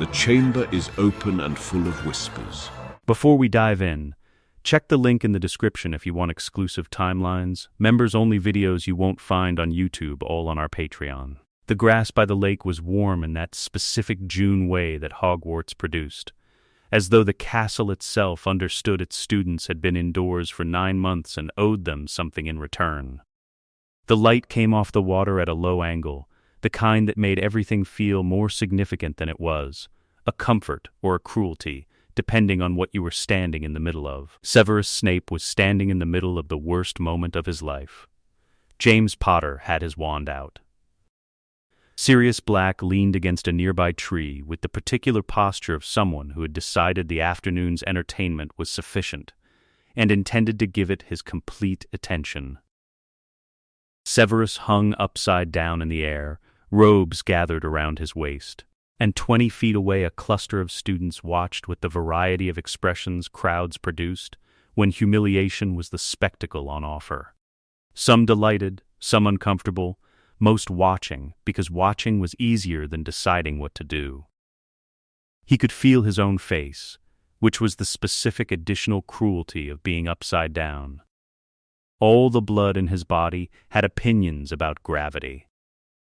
The chamber is open and full of whispers. Before we dive in, check the link in the description if you want exclusive timelines, members-only videos you won't find on YouTube, all on our Patreon. The grass by the lake was warm in that specific June way that Hogwarts produced, as though the castle itself understood its students had been indoors for 9 months and owed them something in return. The light came off the water at a low angle, the kind that made everything feel more significant than it was, a comfort or a cruelty, depending on what you were standing in the middle of. Severus Snape was standing in the middle of the worst moment of his life. James Potter had his wand out. Sirius Black leaned against a nearby tree with the particular posture of someone who had decided the afternoon's entertainment was sufficient and intended to give it his complete attention. Severus hung upside down in the air, robes gathered around his waist, and 20 feet away a cluster of students watched with the variety of expressions crowds produced when humiliation was the spectacle on offer. Some delighted, some uncomfortable, most watching, because watching was easier than deciding what to do. He could feel his own face, which was the specific additional cruelty of being upside down. All the blood in his body had opinions about gravity.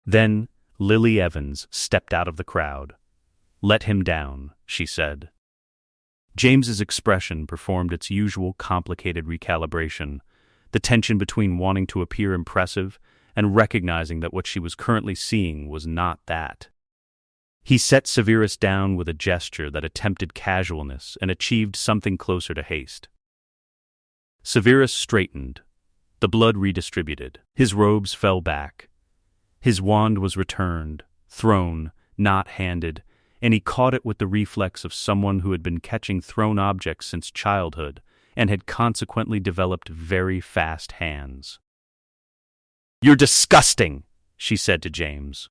Then Lily Evans stepped out of the crowd. "Let him down," she said. James's expression performed its usual complicated recalibration, the tension between wanting to appear impressive and recognizing that what she was currently seeing was not that. He set Severus down with a gesture that attempted casualness and achieved something closer to haste. Severus straightened. The blood redistributed. His robes fell back. His wand was returned, thrown, not handed, and he caught it with the reflex of someone who had been catching thrown objects since childhood and had consequently developed very fast hands. "You're disgusting," she said to James.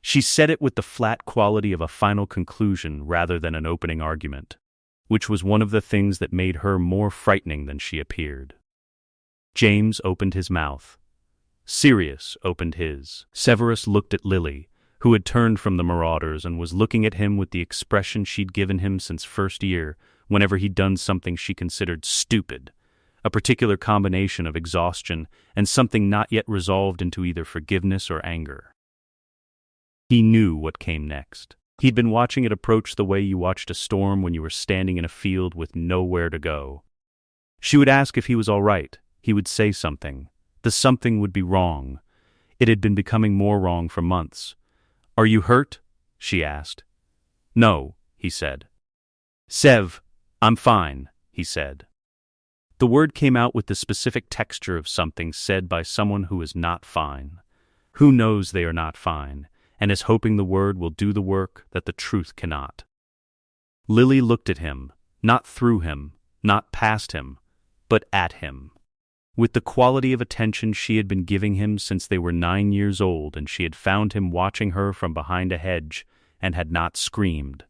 She said it with the flat quality of a final conclusion rather than an opening argument, which was one of the things that made her more frightening than she appeared. James opened his mouth. Sirius opened his. Severus looked at Lily, who had turned from the Marauders and was looking at him with the expression she'd given him since first year whenever he'd done something she considered stupid, a particular combination of exhaustion and something not yet resolved into either forgiveness or anger. He knew what came next. He'd been watching it approach the way you watched a storm when you were standing in a field with nowhere to go. She would ask if he was all right. He would say something. The something would be wrong. It had been becoming more wrong for months. "Are you hurt?" she asked. "No," he said. "Sev, I'm fine," he said. The word came out with the specific texture of something said by someone who is not fine, who knows they are not fine, and is hoping the word will do the work that the truth cannot. Lily looked at him, not through him, not past him, but at him, with the quality of attention she had been giving him since they were 9 years old and she had found him watching her from behind a hedge and had not screamed,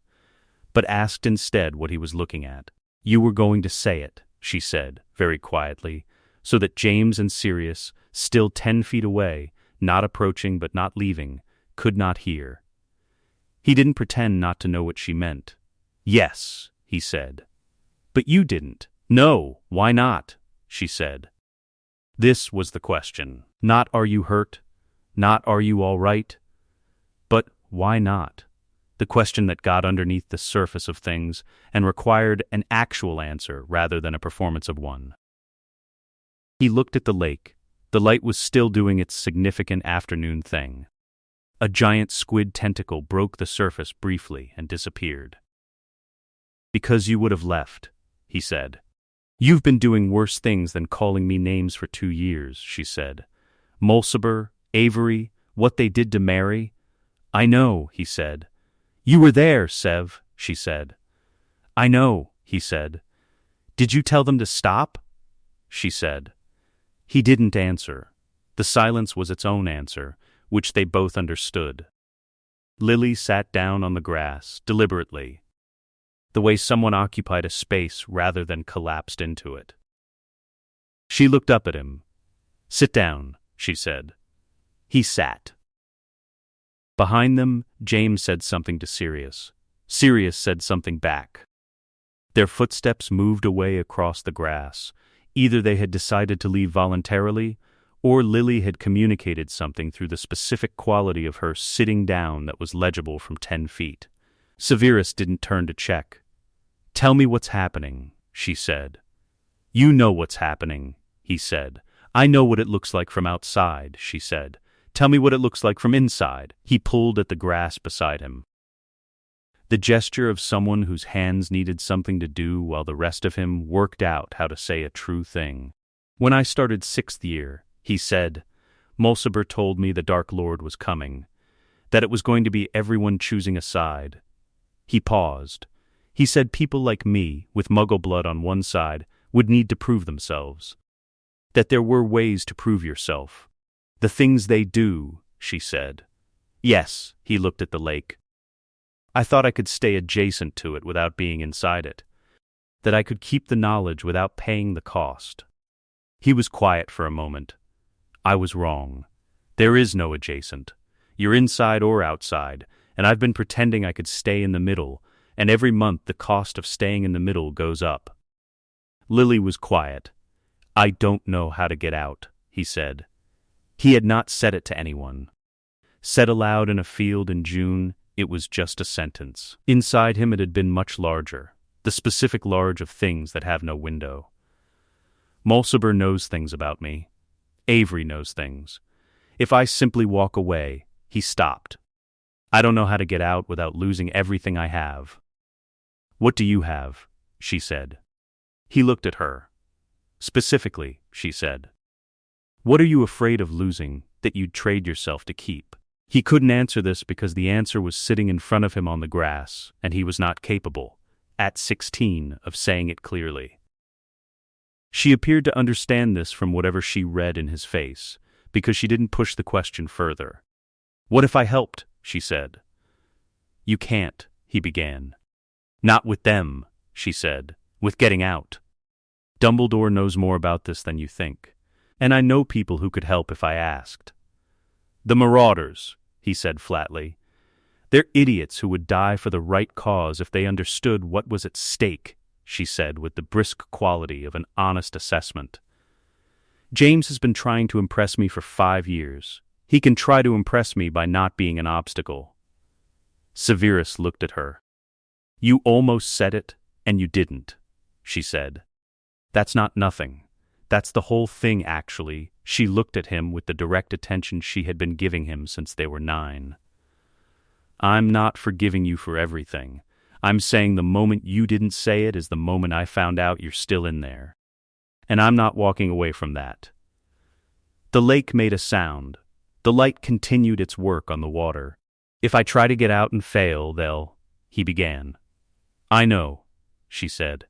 but asked instead what he was looking at. "You were going to say it," she said, very quietly, so that James and Sirius, still 10 feet away, not approaching but not leaving, could not hear. He didn't pretend not to know what she meant. "Yes," he said. "But you didn't." "No, why not?" she said. This was the question. Not "are you hurt?" Not "are you all right?" But why not? The question that got underneath the surface of things and required an actual answer rather than a performance of one. He looked at the lake. The light was still doing its significant afternoon thing. A giant squid tentacle broke the surface briefly and disappeared. "Because you would have left," he said. "You've been doing worse things than calling me names for 2 years," she said. "Mulciber, Avery, what they did to Mary." "I know," he said. "You were there, Sev," she said. "I know," he said. "Did you tell them to stop?" she said. He didn't answer. The silence was its own answer, which they both understood. Lily sat down on the grass, deliberately, the way someone occupied a space rather than collapsed into it. She looked up at him. "Sit down," she said. He sat. Behind them, James said something to Sirius. Sirius said something back. Their footsteps moved away across the grass. Either they had decided to leave voluntarily, or Lily had communicated something through the specific quality of her sitting down that was legible from 10 feet. Severus didn't turn to check. "Tell me what's happening," she said. "You know what's happening," he said. "I know what it looks like from outside," she said. "Tell me what it looks like from inside." He pulled at the grass beside him. The gesture of someone whose hands needed something to do while the rest of him worked out how to say a true thing. "When I started 6th year," he said, "Mulciber told me the Dark Lord was coming, that it was going to be everyone choosing a side." He paused. He said people like me, with Muggle blood on one side, would need to prove themselves. That there were ways to prove yourself. "The things they do," she said. "Yes," he looked at the lake. "I thought I could stay adjacent to it without being inside it. That I could keep the knowledge without paying the cost." He was quiet for a moment. "I was wrong. There is no adjacent. You're inside or outside, and I've been pretending I could stay in the middle, and every month the cost of staying in the middle goes up." Lily was quiet. "I don't know how to get out," he said. He had not said it to anyone. Said aloud in a field in June, it was just a sentence. Inside him it had been much larger, the specific large of things that have no window. "Mulciber knows things about me. Avery knows things. If I simply walk away," he stopped. "I don't know how to get out without losing everything I have." "What do you have?" she said. He looked at her. "Specifically," she said. "What are you afraid of losing that you'd trade yourself to keep?" He couldn't answer this because the answer was sitting in front of him on the grass, and he was not capable, at 16, of saying it clearly. She appeared to understand this from whatever she read in his face, because she didn't push the question further. "What if I helped?" she said. "You can't," he began. "Not with them," she said. "With getting out. Dumbledore knows more about this than you think. And I know people who could help if I asked." "The Marauders," he said flatly. "They're idiots who would die for the right cause if they understood what was at stake," she said with the brisk quality of an honest assessment. "James has been trying to impress me for 5 years. He can try to impress me by not being an obstacle." Severus looked at her. "You almost said it, and you didn't," she said. "That's not nothing. That's the whole thing, actually." She looked at him with the direct attention she had been giving him since they were 9. "I'm not forgiving you for everything. I'm saying the moment you didn't say it is the moment I found out you're still in there. And I'm not walking away from that." The lake made a sound. The light continued its work on the water. "If I try to get out and fail, they'll—" he began. "I know," she said.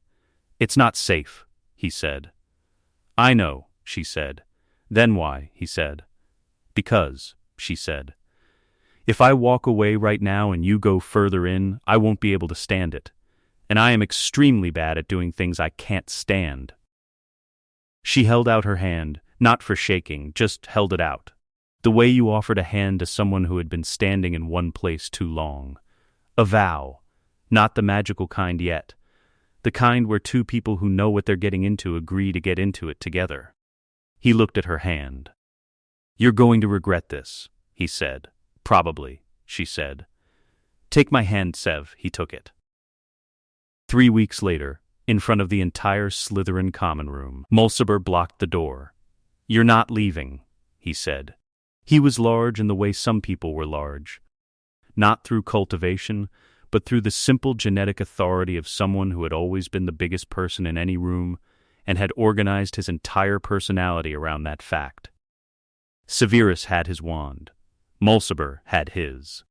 "It's not safe," he said. "I know," she said. "Then why?" he said. "Because," she said. "If I walk away right now and you go further in, I won't be able to stand it. And I am extremely bad at doing things I can't stand." She held out her hand, not for shaking, just held it out. The way you offered a hand to someone who had been standing in one place too long. A vow. Not the magical kind yet. The kind where two people who know what they're getting into agree to get into it together. He looked at her hand. "You're going to regret this," he said. "Probably," she said. "Take my hand, Sev." He took it. 3 weeks later, in front of the entire Slytherin common room, Mulciber blocked the door. "You're not leaving," he said. He was large in the way some people were large. Not through cultivation, but through the simple genetic authority of someone who had always been the biggest person in any room and had organized his entire personality around that fact. Severus had his wand. Mulciber had his.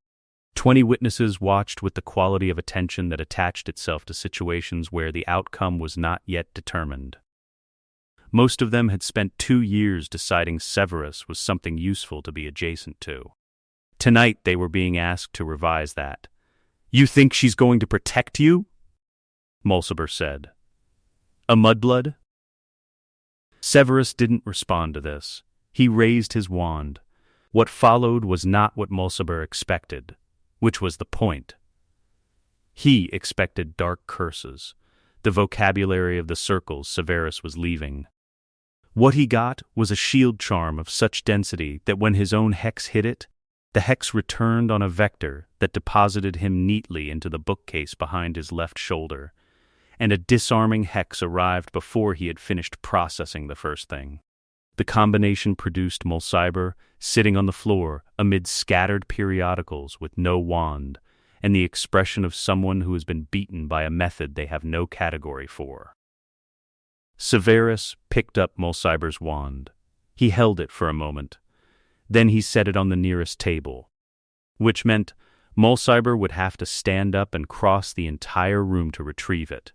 20 witnesses watched with the quality of attention that attached itself to situations where the outcome was not yet determined. Most of them had spent 2 years deciding Severus was something useful to be adjacent to. Tonight they were being asked to revise that. "You think she's going to protect you?" Mulciber said. "A mudblood?" Severus didn't respond to this. He raised his wand. What followed was not what Mulciber expected, which was the point. He expected dark curses, the vocabulary of the circles Severus was leaving. What he got was a shield charm of such density that when his own hex hit it, the hex returned on a vector that deposited him neatly into the bookcase behind his left shoulder, and a disarming hex arrived before he had finished processing the first thing. The combination produced Mulciber sitting on the floor amid scattered periodicals with no wand, and the expression of someone who has been beaten by a method they have no category for. Severus picked up Mulciber's wand. He held it for a moment. Then he set it on the nearest table, which meant Mulciber would have to stand up and cross the entire room to retrieve it,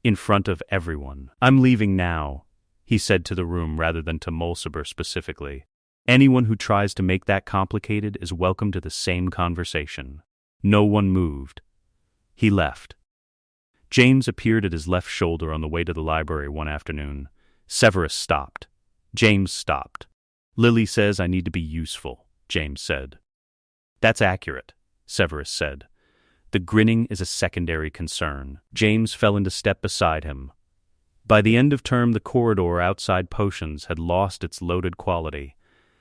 in front of everyone. "I'm leaving now," he said to the room rather than to Mulciber specifically. "Anyone who tries to make that complicated is welcome to the same conversation." No one moved. He left. James appeared at his left shoulder on the way to the library one afternoon. Severus stopped. James stopped. "Lily says I need to be useful," James said. "That's accurate," Severus said. "The grinning is a secondary concern." James fell into step beside him. By the end of term, the corridor outside potions had lost its loaded quality,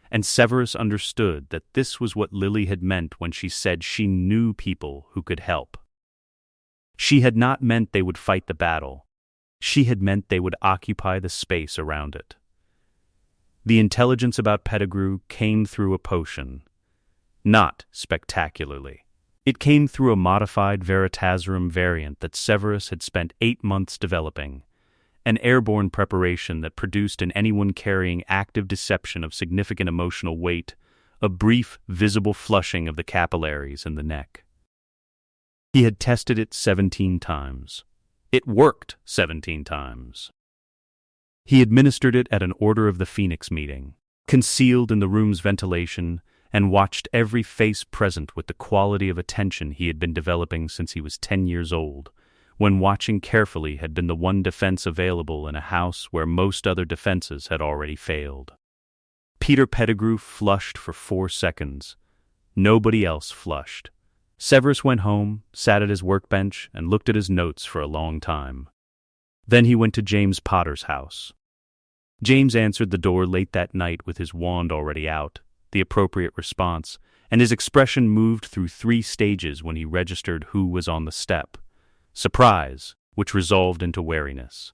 and Severus understood that this was what Lily had meant when she said she knew people who could help. She had not meant they would fight the battle. She had meant they would occupy the space around it. The intelligence about Pettigrew came through a potion. Not spectacularly. It came through a modified Veritaserum variant that Severus had spent 8 months developing, an airborne preparation that produced in anyone carrying active deception of significant emotional weight a brief, visible flushing of the capillaries in the neck. He had tested it 17 times. It worked 17 times. He administered it at an Order of the Phoenix meeting, concealed in the room's ventilation, and watched every face present with the quality of attention he had been developing since he was 10 years old, when watching carefully had been the one defense available in a house where most other defenses had already failed. Peter Pettigrew flushed for 4 seconds. Nobody else flushed. Severus went home, sat at his workbench, and looked at his notes for a long time. Then he went to James Potter's house. James answered the door late that night with his wand already out, the appropriate response, and his expression moved through 3 stages when he registered who was on the step. Surprise, which resolved into wariness,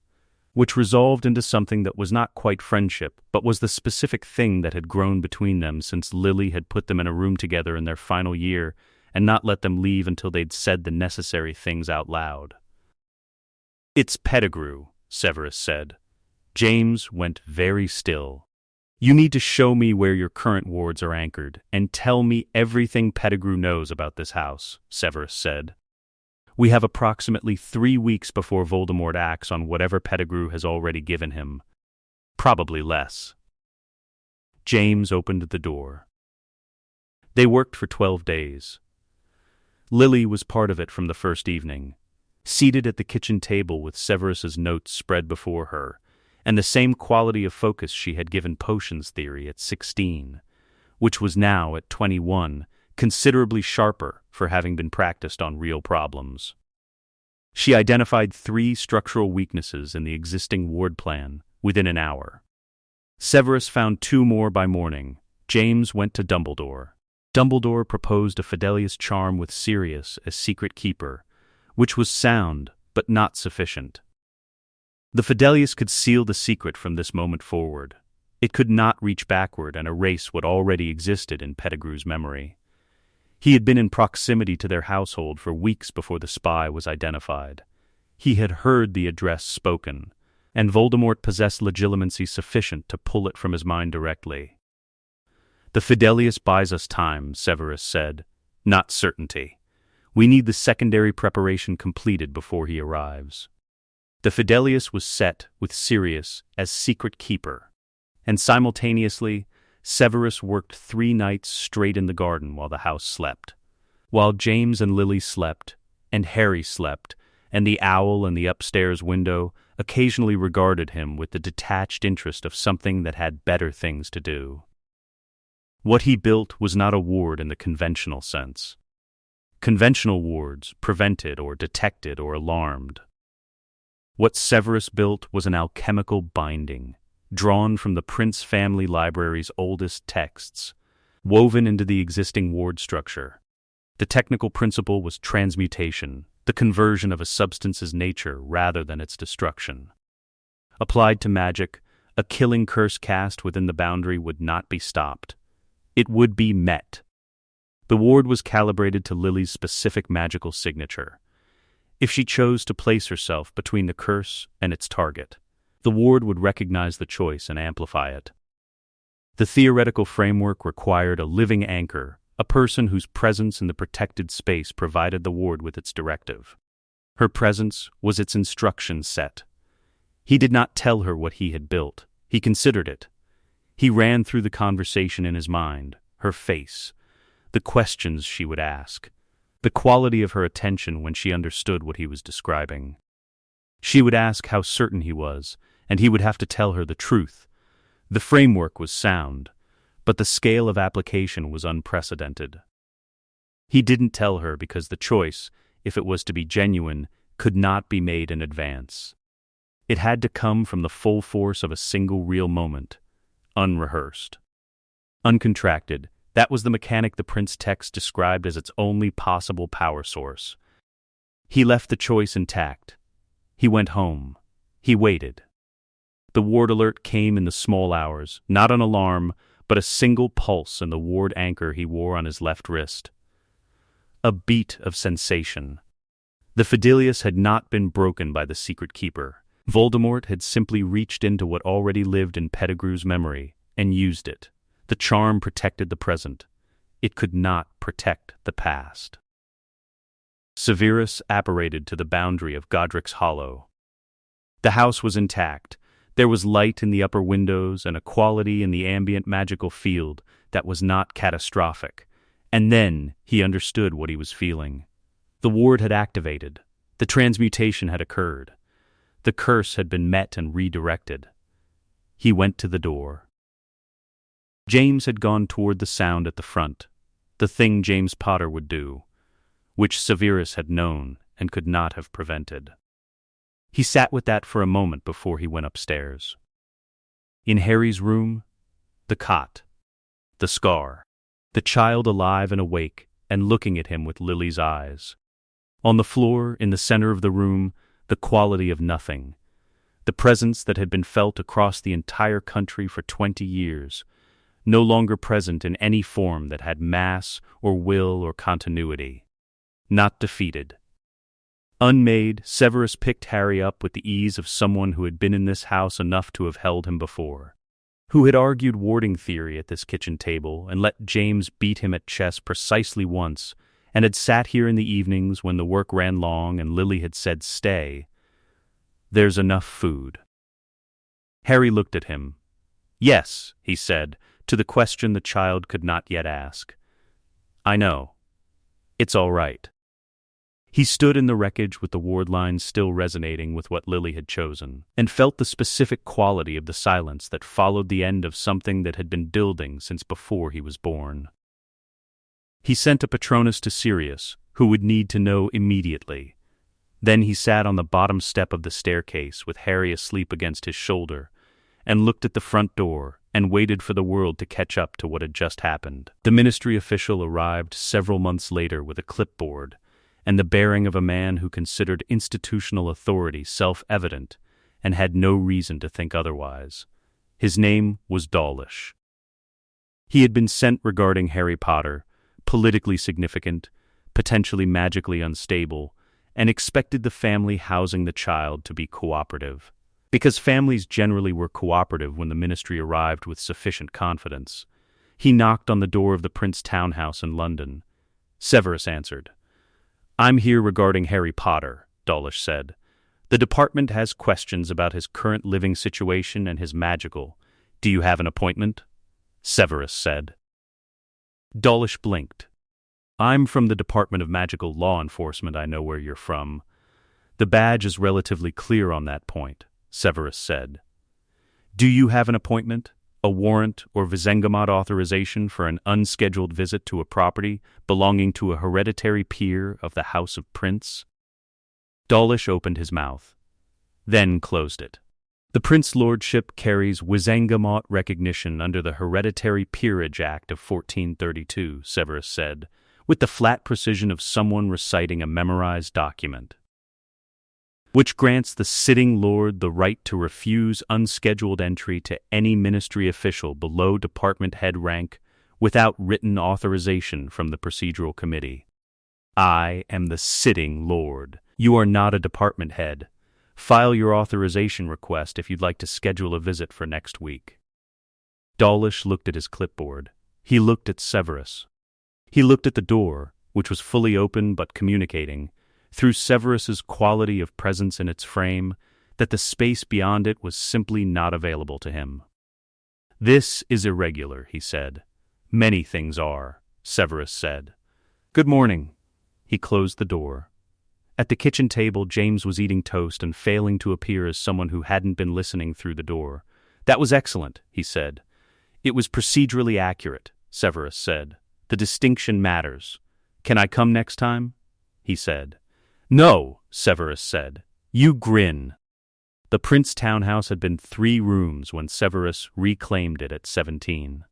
which resolved into something that was not quite friendship, but was the specific thing that had grown between them since Lily had put them in a room together in their final year and not let them leave until they'd said the necessary things out loud. "It's Pettigrew," Severus said. James went very still. "You need to show me where your current wards are anchored, and tell me everything Pettigrew knows about this house," Severus said. "We have approximately 3 weeks before Voldemort acts on whatever Pettigrew has already given him. Probably less." James opened the door. They worked for 12 days. Lily was part of it from the first evening, seated at the kitchen table with Severus's notes spread before her, and the same quality of focus she had given potions theory at 16, which was now at 21, considerably sharper for having been practiced on real problems. She identified 3 structural weaknesses in the existing ward plan within an hour. Severus found 2 more by morning. James went to Dumbledore. Dumbledore proposed a Fidelius charm with Sirius as secret keeper, which was sound but not sufficient. The Fidelius could seal the secret from this moment forward. It could not reach backward and erase what already existed in Pettigrew's memory. He had been in proximity to their household for weeks before the spy was identified. He had heard the address spoken, and Voldemort possessed legitimacy sufficient to pull it from his mind directly. "The Fidelius buys us time," Severus said, "not certainty. We need the secondary preparation completed before he arrives." The Fidelius was set with Sirius as secret keeper, and simultaneously, Severus worked 3 nights straight in the garden while the house slept. While James and Lily slept, and Harry slept, and the owl in the upstairs window occasionally regarded him with the detached interest of something that had better things to do. What he built was not a ward in the conventional sense. Conventional wards prevented or detected or alarmed. What Severus built was an alchemical binding, drawn from the Prince family library's oldest texts, woven into the existing ward structure. The technical principle was transmutation, the conversion of a substance's nature rather than its destruction. Applied to magic, a killing curse cast within the boundary would not be stopped. It would be met. The ward was calibrated to Lily's specific magical signature. If she chose to place herself between the curse and its target, the ward would recognize the choice and amplify it. The theoretical framework required a living anchor, a person whose presence in the protected space provided the ward with its directive. Her presence was its instruction set. He did not tell her what he had built. He considered it. He ran through the conversation in his mind, her face, the questions she would ask, the quality of her attention when she understood what he was describing. She would ask how certain he was, and he would have to tell her the truth. The framework was sound, but the scale of application was unprecedented. He didn't tell her because the choice, if it was to be genuine, could not be made in advance. It had to come from the full force of a single real moment, unrehearsed. Uncontracted, that was the mechanic the Prince text described as its only possible power source. He left the choice intact. He went home. He waited. The ward alert came in the small hours, not an alarm, but a single pulse in the ward anchor he wore on his left wrist. A beat of sensation. The Fidelius had not been broken by the secret keeper. Voldemort had simply reached into what already lived in Pettigrew's memory and used it. The charm protected the present. It could not protect the past. Severus apparated to the boundary of Godric's Hollow. The house was intact. There was light in the upper windows and a quality in the ambient magical field that was not catastrophic. And then he understood what he was feeling. The ward had activated. The transmutation had occurred. The curse had been met and redirected. He went to the door. James had gone toward the sound at the front, the thing James Potter would do, which Severus had known and could not have prevented. He sat with that for a moment before he went upstairs. In Harry's room, the cot, the scar, the child alive and awake and looking at him with Lily's eyes. On the floor, in the center of the room, the quality of nothing, the presence that had been felt across the entire country for 20 years, no longer present in any form that had mass or will or continuity. Not defeated. Unmade, Severus picked Harry up with the ease of someone who had been in this house enough to have held him before, who had argued warding theory at this kitchen table and let James beat him at chess precisely once, and had sat here in the evenings when the work ran long and Lily had said, "Stay. There's enough food." Harry looked at him. "Yes," he said, to the question the child could not yet ask. "I know. It's all right." He stood in the wreckage with the ward lines still resonating with what Lily had chosen, and felt the specific quality of the silence that followed the end of something that had been building since before he was born. He sent a Patronus to Sirius, who would need to know immediately. Then he sat on the bottom step of the staircase with Harry asleep against his shoulder, and looked at the front door and waited for the world to catch up to what had just happened. The ministry official arrived several months later with a clipboard and the bearing of a man who considered institutional authority self-evident and had no reason to think otherwise. His name was Dawlish. He had been sent regarding Harry Potter, politically significant, potentially magically unstable, and expected the family housing the child to be cooperative. Because families generally were cooperative when the ministry arrived with sufficient confidence. He knocked on the door of the Prince townhouse in London. Severus answered. "I'm here regarding Harry Potter," Dawlish said. "The department has questions about his current living situation and his magical. Do you have an appointment?" Severus said. Dawlish blinked. "I'm from the Department of Magical Law Enforcement. I know where you're from. The badge is relatively clear on that point," Severus said. "Do you have an appointment?" a warrant or Visengamot authorization for an unscheduled visit to a property belonging to a hereditary peer of the House of Prince? Dawlish opened his mouth, then closed it. The Prince Lordship carries Visengamot recognition under the Hereditary Peerage Act of 1432, Severus said, with the flat precision of someone reciting a memorized document, which grants the sitting lord the right to refuse unscheduled entry to any ministry official below department head rank without written authorization from the procedural committee. I am the sitting lord. You are not a department head. File your authorization request if you'd like to schedule a visit for next week. Dawlish looked at his clipboard. He looked at Severus. He looked at the door, which was fully open but communicating, through Severus's quality of presence in its frame, that the space beyond it was simply not available to him. This is irregular, he said. Many things are, Severus said. Good morning. He closed the door. At the kitchen table, James was eating toast and failing to appear as someone who hadn't been listening through the door. That was excellent, he said. It was procedurally accurate, Severus said. The distinction matters. Can I come next time? He said. No, Severus said. You grin. The Prince townhouse had been 3 rooms when Severus reclaimed it at 17.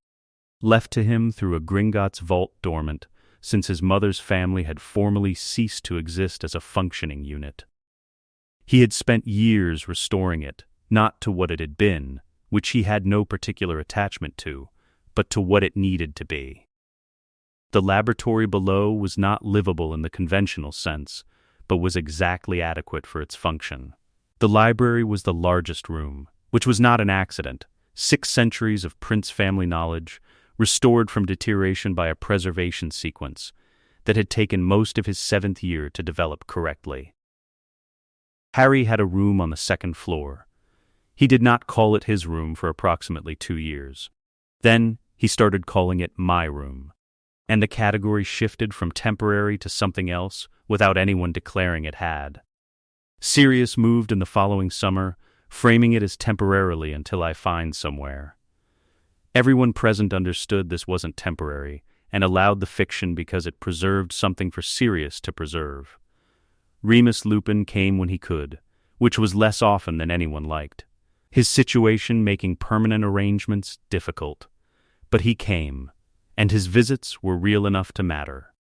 Left to him through a Gringotts vault dormant, since his mother's family had formally ceased to exist as a functioning unit. He had spent years restoring it, not to what it had been, which he had no particular attachment to, but to what it needed to be. The laboratory below was not livable in the conventional sense, but was exactly adequate for its function. The library was the largest room, which was not an accident. 6 centuries of Prince family knowledge, restored from deterioration by a preservation sequence that had taken most of his 7th year to develop correctly. Harry had a room on the 2nd floor. He did not call it his room for approximately 2 years. Then he started calling it my room, and the category shifted from temporary to something else without anyone declaring it had. Sirius moved in the following summer, framing it as temporarily until I find somewhere. Everyone present understood this wasn't temporary, and allowed the fiction because it preserved something for Sirius to preserve. Remus Lupin came when he could, which was less often than anyone liked. His situation making permanent arrangements difficult. But he came, and his visits were real enough to matter.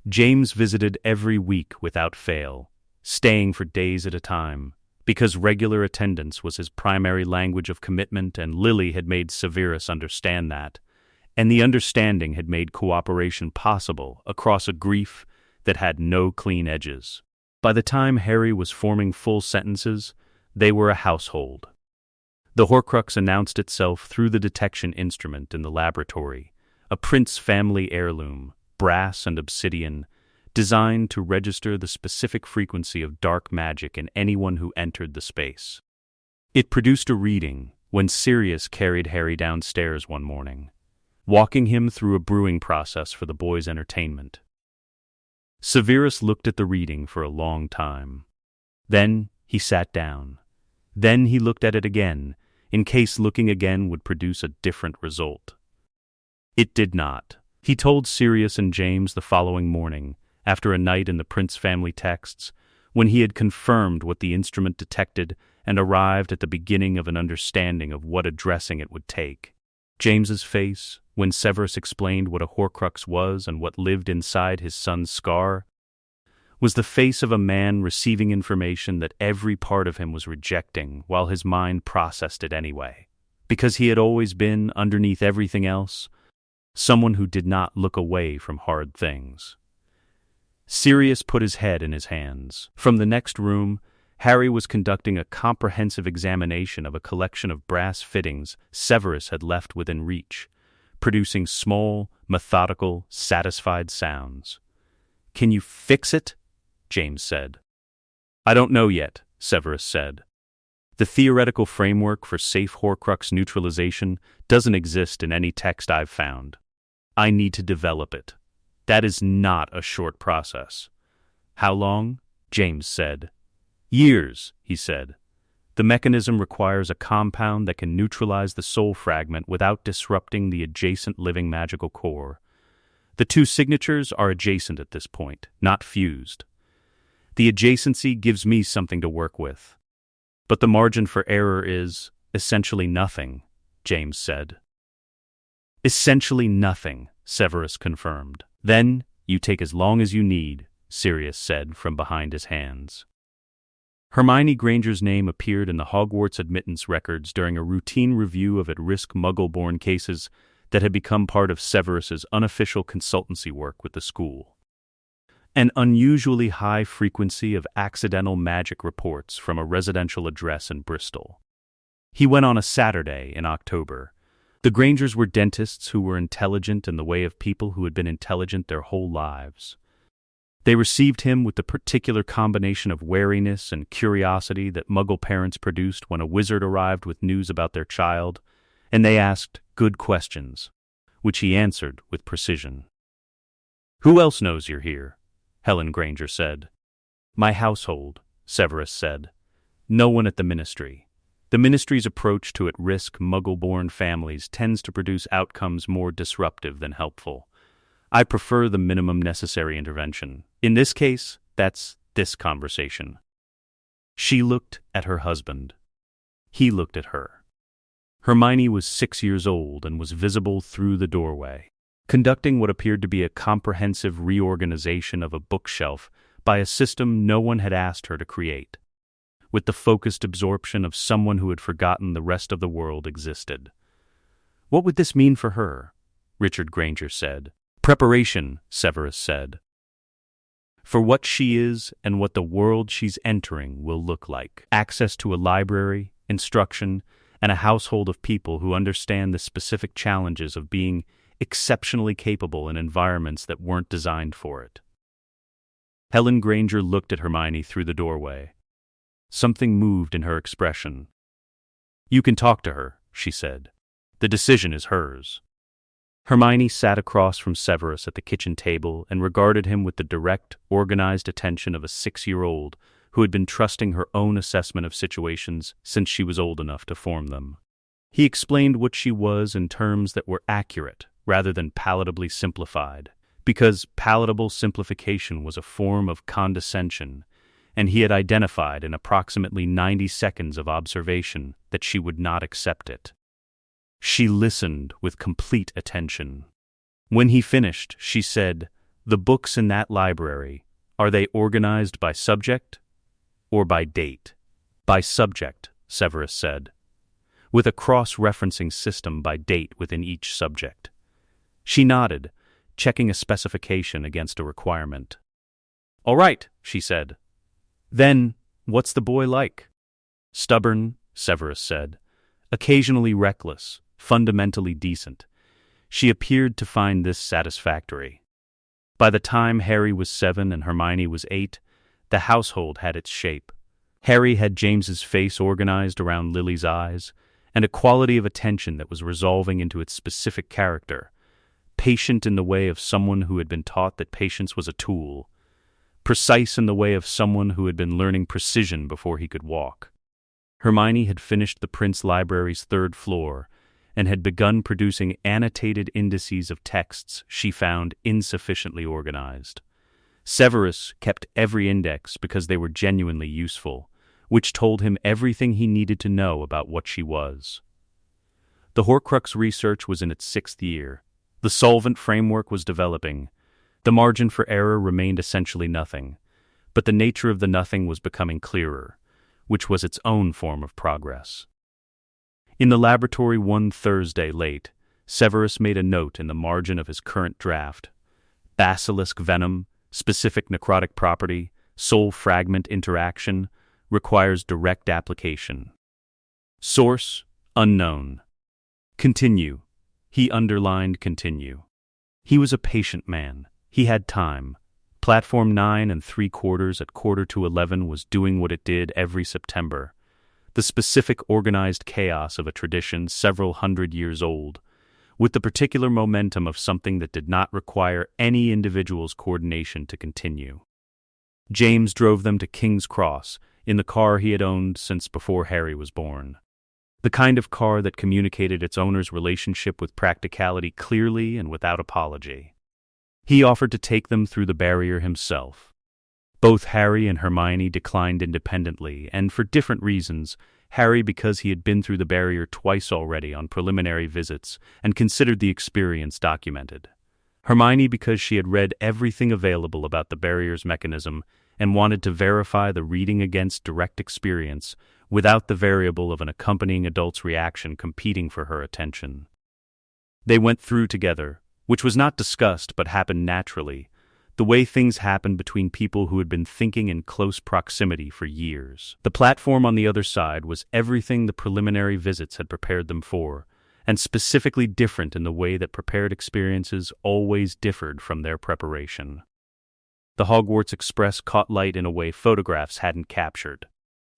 James visited every week without fail, staying for days at a time, because regular attendance was his primary language of commitment, and Lily had made Severus understand that, and the understanding had made cooperation possible across a grief that had no clean edges. By the time Harry was forming full sentences, they were a household. The Horcrux announced itself through the detection instrument in the laboratory, a Prince family heirloom, brass and obsidian, designed to register the specific frequency of dark magic in anyone who entered the space. It produced a reading when Sirius carried Harry downstairs one morning, walking him through a brewing process for the boys' entertainment. Severus looked at the reading for a long time. Then he sat down. Then he looked at it again, in case looking again would produce a different result. It did not. He told Sirius and James the following morning, after a night in the Prince family texts, when he had confirmed what the instrument detected and arrived at the beginning of an understanding of what addressing it would take. James's face, when Severus explained what a Horcrux was and what lived inside his son's scar, was the face of a man receiving information that every part of him was rejecting while his mind processed it anyway, because he had always been, underneath everything else, someone who did not look away from hard things. Sirius put his head in his hands. From the next room, Harry was conducting a comprehensive examination of a collection of brass fittings Severus had left within reach, producing small, methodical, satisfied sounds. "Can you fix it?" James said. "I don't know yet," Severus said. "The theoretical framework for safe Horcrux neutralization doesn't exist in any text I've found. I need to develop it. That is not a short process." "How long?" James said. "Years," he said. The mechanism requires a compound that can neutralize the soul fragment without disrupting the adjacent living magical core. The two signatures are adjacent at this point, not fused. The adjacency gives me something to work with. But the margin for error is essentially nothing, James said. Essentially nothing, Severus confirmed. Then, you take as long as you need, Sirius said from behind his hands. Hermione Granger's name appeared in the Hogwarts admittance records during a routine review of at-risk Muggle-born cases that had become part of Severus's unofficial consultancy work with the school. An unusually high frequency of accidental magic reports from a residential address in Bristol. He went on a Saturday in October. The Grangers were dentists who were intelligent in the way of people who had been intelligent their whole lives. They received him with the particular combination of wariness and curiosity that Muggle parents produced when a wizard arrived with news about their child, and they asked good questions, which he answered with precision. "Who else knows you're here?" Helen Granger said. "My household," Severus said. "No one at the ministry. The ministry's approach to at-risk Muggle-born families tends to produce outcomes more disruptive than helpful. I prefer the minimum necessary intervention. In this case, that's this conversation." She looked at her husband. He looked at her. Hermione was 6 years old and was visible through the doorway, conducting what appeared to be a comprehensive reorganization of a bookshelf by a system no one had asked her to create, with the focused absorption of someone who had forgotten the rest of the world existed. "What would this mean for her?" Richard Granger said. "Preparation," Severus said. "For what she is and what the world she's entering will look like. Access to a library, instruction, and a household of people who understand the specific challenges of being exceptionally capable in environments that weren't designed for it." Helen Granger looked at Hermione through the doorway. Something moved in her expression. "You can talk to her," she said. "The decision is hers." Hermione sat across from Severus at the kitchen table and regarded him with the direct, organized attention of a 6-year-old who had been trusting her own assessment of situations since she was old enough to form them. He explained what she was in terms that were accurate rather than palatably simplified, because palatable simplification was a form of condescension, and he had identified in approximately 90 seconds of observation that she would not accept it. She listened with complete attention. When he finished, she said, "The books in that library, are they organized by subject or by date?" "By subject," Severus said, "with a cross-referencing system by date within each subject." She nodded, checking a specification against a requirement. "All right," she said. "Then, what's the boy like?" "Stubborn," Severus said. "Occasionally reckless, fundamentally decent." She appeared to find this satisfactory. By the time Harry was 7 and Hermione was 8, the household had its shape. Harry had James's face organized around Lily's eyes, and a quality of attention that was resolving into its specific character, patient in the way of someone who had been taught that patience was a tool, precise in the way of someone who had been learning precision before he could walk. Hermione had finished the Prince Library's 3rd floor and had begun producing annotated indices of texts she found insufficiently organized. Severus kept every index because they were genuinely useful, which told him everything he needed to know about what she was. The Horcrux research was in its 6th year. The solvent framework was developing. The margin for error remained essentially nothing, but the nature of the nothing was becoming clearer, which was its own form of progress. In the laboratory one Thursday late, Severus made a note in the margin of his current draft. Basilisk venom, specific necrotic property, soul fragment interaction, requires direct application. Source, unknown. Continue. He underlined continue. He was a patient man. He had time. Platform 9 3/4 at 10:45 was doing what it did every September. The specific organized chaos of a tradition several hundred years old, with the particular momentum of something that did not require any individual's coordination to continue. James drove them to King's Cross in the car he had owned since before Harry was born. The kind of car that communicated its owner's relationship with practicality clearly and without apology. He offered to take them through the barrier himself. Both Harry and Hermione declined independently, and for different reasons. Harry because he had been through the barrier twice already on preliminary visits and considered the experience documented. Hermione because she had read everything available about the barrier's mechanism and wanted to verify the reading against direct experience without the variable of an accompanying adult's reaction competing for her attention. They went through together, which was not discussed but happened naturally, the way things happened between people who had been thinking in close proximity for years. The platform on the other side was everything the preliminary visits had prepared them for, and specifically different in the way that prepared experiences always differed from their preparation. The Hogwarts Express caught light in a way photographs hadn't captured.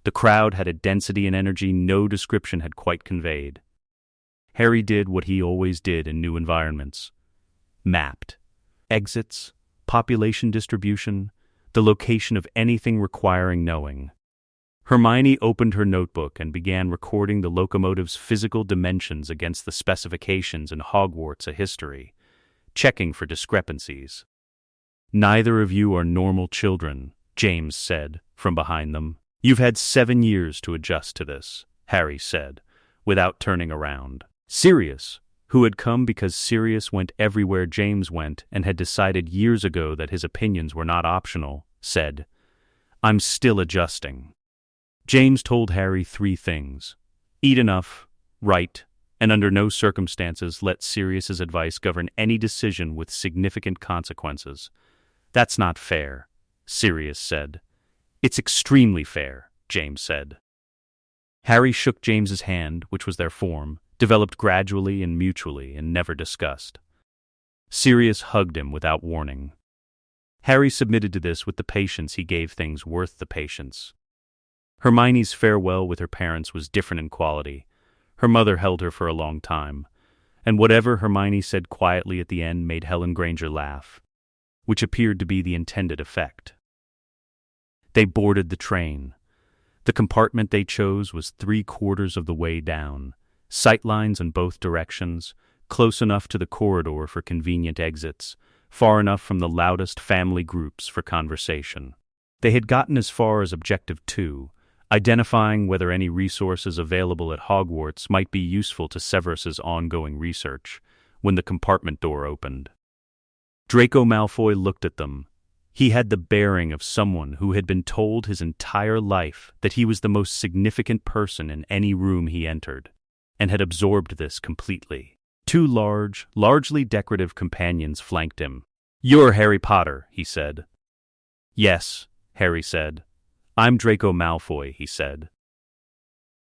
The crowd had a density and energy no description had quite conveyed. Harry did what he always did in new environments. Mapped. Exits, population distribution, the location of anything requiring knowing. Hermione opened her notebook and began recording the locomotive's physical dimensions against the specifications in Hogwarts: A History, checking for discrepancies. "Neither of you are normal children," James said, from behind them. "You've had 7 years to adjust to this," Harry said, without turning around. Sirius, who had come because Sirius went everywhere James went and had decided years ago that his opinions were not optional, said, "I'm still adjusting." James told Harry 3 things. Eat enough, write, and under no circumstances let Sirius's advice govern any decision with significant consequences. "That's not fair," Sirius said. "It's extremely fair," James said. Harry shook James's hand, which was their form, developed gradually and mutually and never discussed. Sirius hugged him without warning. Harry submitted to this with the patience he gave things worth the patience. Hermione's farewell with her parents was different in quality. Her mother held her for a long time, and whatever Hermione said quietly at the end made Helen Granger laugh, which appeared to be the intended effect. They boarded the train. The compartment they chose was 3/4 of the way down, sightlines in both directions, close enough to the corridor for convenient exits, far enough from the loudest family groups for conversation. They had gotten as far as Objective 2, identifying whether any resources available at Hogwarts might be useful to Severus's ongoing research, when the compartment door opened. Draco Malfoy looked at them. He had the bearing of someone who had been told his entire life that he was the most significant person in any room he entered, and had absorbed this completely. 2 large, largely decorative companions flanked him. "You're Harry Potter," he said. "Yes," Harry said. "I'm Draco Malfoy," he said.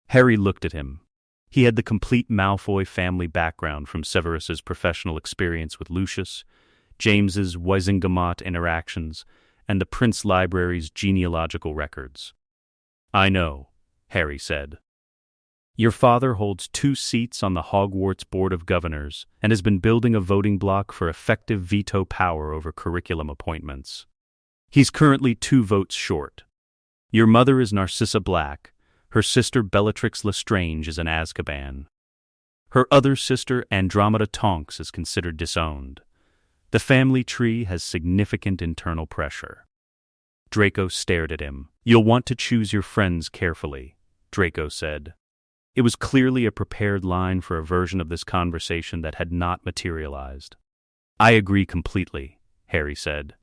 Harry looked at him. He had the complete Malfoy family background from Severus's professional experience with Lucius, James's Wizengamot interactions, and the Prince Library's genealogical records. "I know," Harry said. "Your father holds 2 seats on the Hogwarts Board of Governors and has been building a voting bloc for effective veto power over curriculum appointments. He's currently 2 votes short. Your mother is Narcissa Black. Her sister Bellatrix Lestrange is in Azkaban. Her other sister Andromeda Tonks is considered disowned. The family tree has significant internal pressure." Draco stared at him. "You'll want to choose your friends carefully," Draco said. It was clearly a prepared line for a version of this conversation that had not materialized. "I agree completely," Harry said.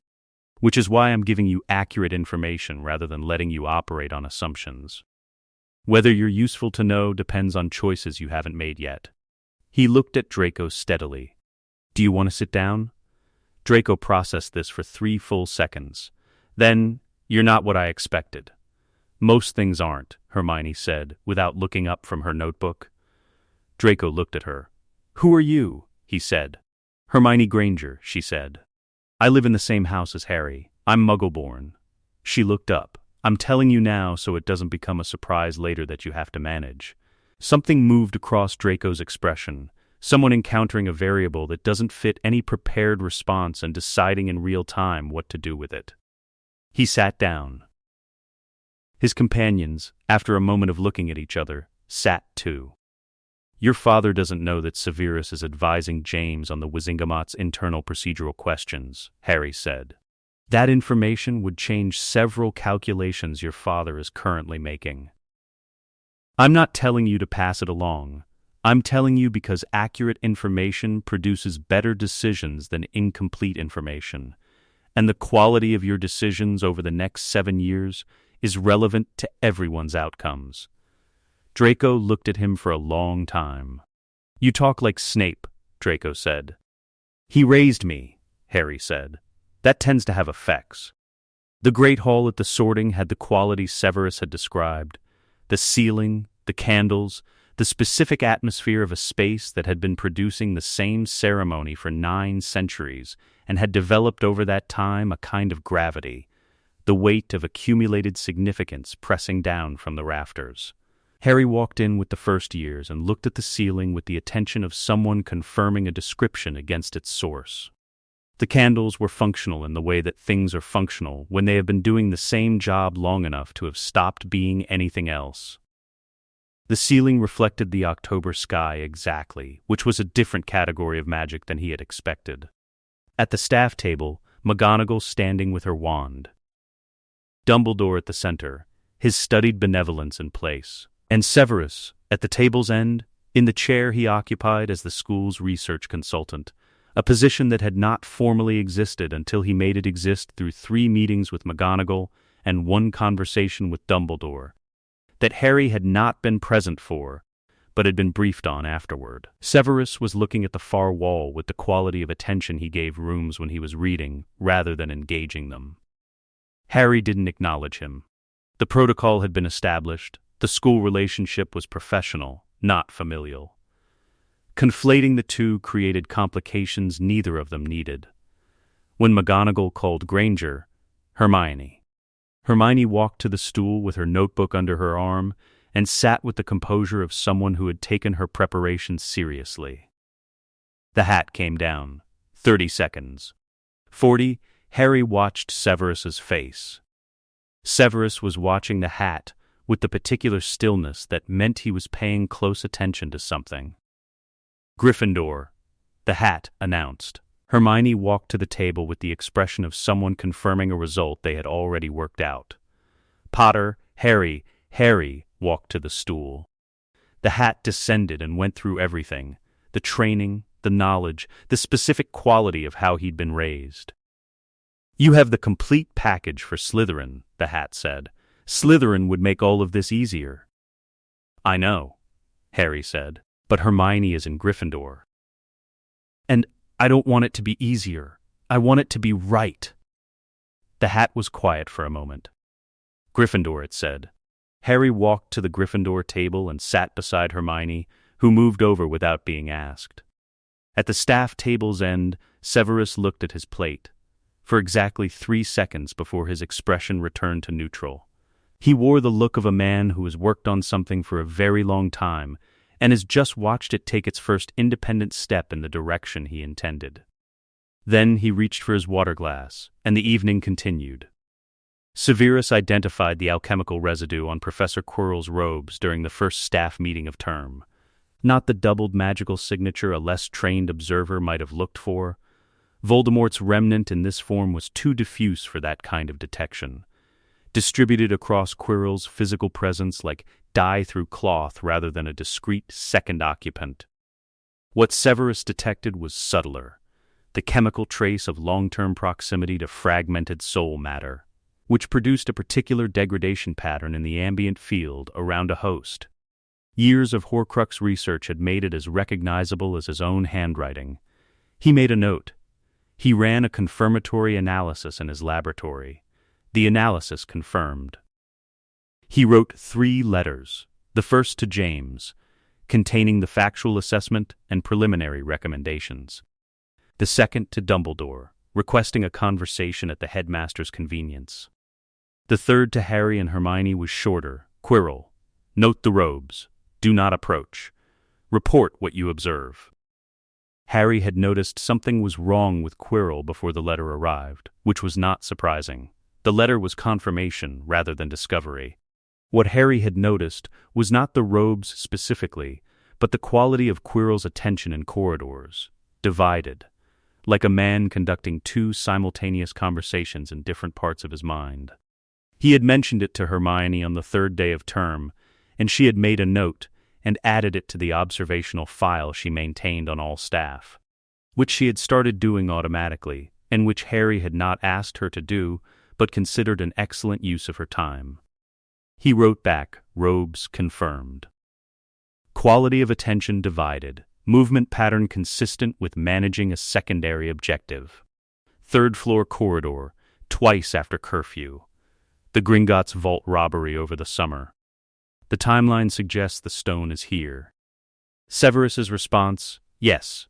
"Which is why I'm giving you accurate information rather than letting you operate on assumptions. Whether you're useful to know depends on choices you haven't made yet." He looked at Draco steadily. "Do you want to sit down?" Draco processed this for 3 full seconds. Then, "You're not what I expected." "Most things aren't," Hermione said, without looking up from her notebook. Draco looked at her. "Who are you?" he said. "Hermione Granger," she said. "I live in the same house as Harry. I'm Muggle-born." She looked up. "I'm telling you now so it doesn't become a surprise later that you have to manage." Something moved across Draco's expression. Someone encountering a variable that doesn't fit any prepared response and deciding in real time what to do with it. He sat down. His companions, after a moment of looking at each other, sat too. "Your father doesn't know that Severus is advising James on the Wizengamot's internal procedural questions," Harry said. "That information would change several calculations your father is currently making. I'm not telling you to pass it along. I'm telling you because accurate information produces better decisions than incomplete information, and the quality of your decisions over the next 7 years is relevant to everyone's outcomes." Draco looked at him for a long time. "You talk like Snape," Draco said. "He raised me," Harry said. "That tends to have effects." The Great Hall at the Sorting had the qualities Severus had described: the ceiling, the candles, the specific atmosphere of a space that had been producing the same ceremony for 9 centuries and had developed over that time a kind of gravity, the weight of accumulated significance pressing down from the rafters. Harry walked in with the first years and looked at the ceiling with the attention of someone confirming a description against its source. The candles were functional in the way that things are functional when they have been doing the same job long enough to have stopped being anything else. The ceiling reflected the October sky exactly, which was a different category of magic than he had expected. At the staff table, McGonagall standing with her wand. Dumbledore at the center, his studied benevolence in place. And Severus, at the table's end, in the chair he occupied as the school's research consultant, a position that had not formally existed until he made it exist through 3 meetings with McGonagall and 1 conversation with Dumbledore, that Harry had not been present for, but had been briefed on afterward. Severus was looking at the far wall with the quality of attention he gave rooms when he was reading, rather than engaging them. Harry didn't acknowledge him. The protocol had been established. The school relationship was professional, not familial. Conflating the two created complications neither of them needed. When McGonagall called Granger, Hermione. Hermione walked to the stool with her notebook under her arm and sat with the composure of someone who had taken her preparation seriously. The hat came down. 30 seconds. 40. Harry watched Severus's face. Severus was watching the hat with the particular stillness that meant he was paying close attention to something. "Gryffindor," the hat announced. Hermione walked to the table with the expression of someone confirming a result they had already worked out. Potter, Harry walked to the stool. The hat descended and went through everything: the training, the knowledge, the specific quality of how he'd been raised. "You have the complete package for Slytherin," the hat said. "Slytherin would make all of this easier." "I know," Harry said, "but Hermione is in Gryffindor. And I don't want it to be easier. I want it to be right." The hat was quiet for a moment. "Gryffindor," it said. Harry walked to the Gryffindor table and sat beside Hermione, who moved over without being asked. At the staff table's end, Severus looked at his plate, for exactly 3 seconds before his expression returned to neutral. He wore the look of a man who has worked on something for a very long time and has just watched it take its first independent step in the direction he intended. Then he reached for his water glass, and the evening continued. Severus identified the alchemical residue on Professor Quirrell's robes during the first staff meeting of term. Not the doubled magical signature a less trained observer might have looked for. Voldemort's remnant in this form was too diffuse for that kind of detection, distributed across Quirrell's physical presence like dye through cloth rather than a discrete second occupant. What Severus detected was subtler, the chemical trace of long-term proximity to fragmented soul matter, which produced a particular degradation pattern in the ambient field around a host. Years of Horcrux research had made it as recognizable as his own handwriting. He made a note. He ran a confirmatory analysis in his laboratory. The analysis confirmed. He wrote 3 letters, the first to James, containing the factual assessment and preliminary recommendations. The second to Dumbledore, requesting a conversation at the headmaster's convenience. The third to Harry and Hermione was shorter. Quirrell, note the robes. Do not approach. Report what you observe. Harry had noticed something was wrong with Quirrell before the letter arrived, which was not surprising. The letter was confirmation rather than discovery. What Harry had noticed was not the robes specifically, but the quality of Quirrell's attention in corridors, divided, like a man conducting two simultaneous conversations in different parts of his mind. He had mentioned it to Hermione on the third day of term, and she had made a note and added it to the observational file she maintained on all staff, which she had started doing automatically, and which Harry had not asked her to do, but considered an excellent use of her time. He wrote back, robes confirmed. Quality of attention divided, movement pattern consistent with managing a secondary objective. Third floor corridor, twice after curfew. The Gringotts' vault robbery over the summer. The timeline suggests the stone is here. Severus's response, yes.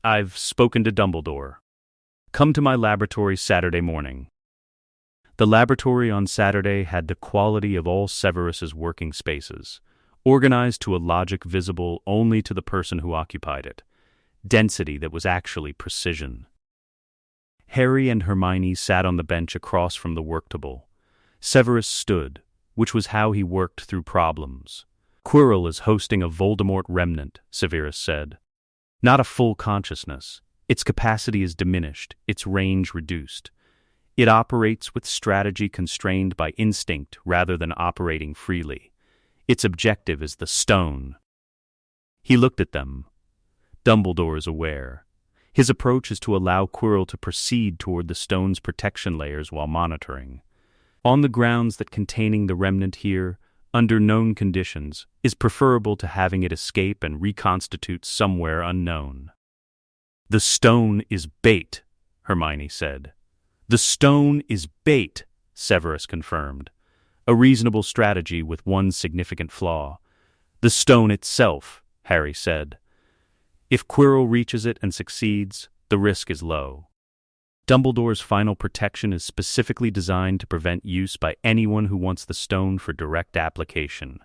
I've spoken to Dumbledore. Come to my laboratory Saturday morning. The laboratory on Saturday had the quality of all Severus's working spaces, organized to a logic visible only to the person who occupied it, density that was actually precision. Harry and Hermione sat on the bench across from the work table. Severus stood, which was how he worked through problems. Quirrell is hosting a Voldemort remnant, Severus said. Not a full consciousness. Its capacity is diminished, its range reduced. It operates with strategy constrained by instinct rather than operating freely. Its objective is the stone. He looked at them. Dumbledore is aware. His approach is to allow Quirrell to proceed toward the stone's protection layers while monitoring. On the grounds that containing the remnant here, under known conditions, is preferable to having it escape and reconstitute somewhere unknown. The stone is bait, Hermione said. The stone is bait, Severus confirmed. A reasonable strategy with one significant flaw. The stone itself, Harry said. If Quirrell reaches it and succeeds, the risk is low. Dumbledore's final protection is specifically designed to prevent use by anyone who wants the stone for direct application.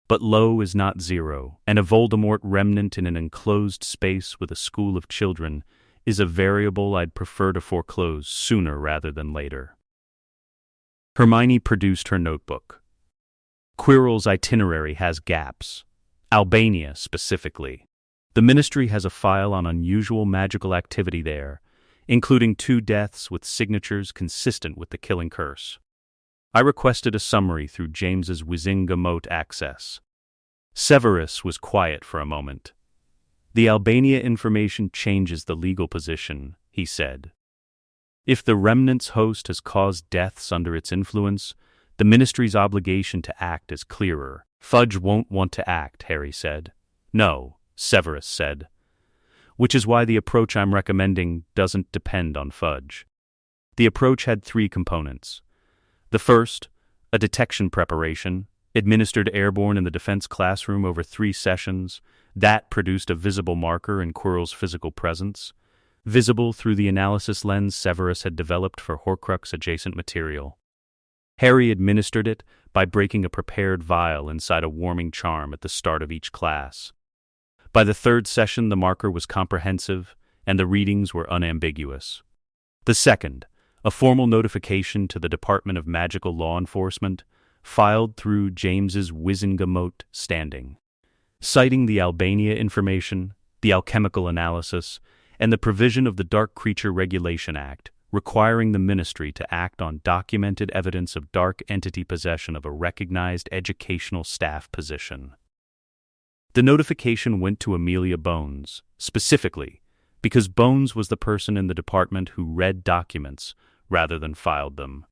But low is not zero, and a Voldemort remnant in an enclosed space with a school of children is a variable I'd prefer to foreclose sooner rather than later. Hermione produced her notebook. Quirrell's itinerary has gaps. Albania, specifically. The Ministry has a file on unusual magical activity there, including 2 deaths with signatures consistent with the killing curse. I requested a summary through James's Wizenga-Mote access. Severus was quiet for a moment. The Albania information changes the legal position, he said. If the remnant's host has caused deaths under its influence, the Ministry's obligation to act is clearer. Fudge won't want to act, Harry said. No, Severus said. Which is why the approach I'm recommending doesn't depend on Fudge. The approach had 3 components. The first, a detection preparation, administered airborne in the defense classroom over 3 sessions. That produced a visible marker in Quirrell's physical presence, visible through the analysis lens Severus had developed for Horcrux adjacent material. Harry administered it by breaking a prepared vial inside a warming charm at the start of each class. By the 3rd session, the marker was comprehensive, and the readings were unambiguous. The second, a formal notification to the Department of Magical Law Enforcement, filed through James's Wizenga-Mote standing, citing the Albania information, the alchemical analysis, and the provision of the Dark Creature Regulation Act, requiring the Ministry to act on documented evidence of dark entity possession of a recognized educational staff position. The notification went to Amelia Bones, specifically, because Bones was the person in the department who read documents rather than filed them.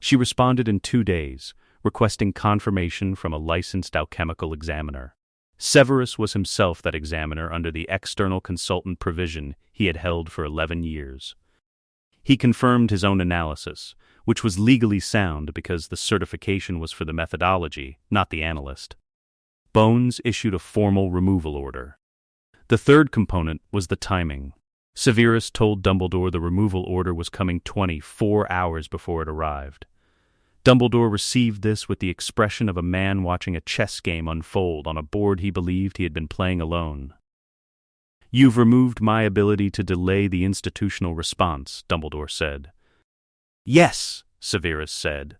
She responded in 2 days, requesting confirmation from a licensed alchemical examiner. Severus was himself that examiner under the external consultant provision he had held for 11 years. He confirmed his own analysis, which was legally sound because the certification was for the methodology, not the analyst. Bones issued a formal removal order. The third component was the timing. Severus told Dumbledore the removal order was coming 24 hours before it arrived. Dumbledore received this with the expression of a man watching a chess game unfold on a board he believed he had been playing alone. "You've removed my ability to delay the institutional response," Dumbledore said. "Yes," Severus said.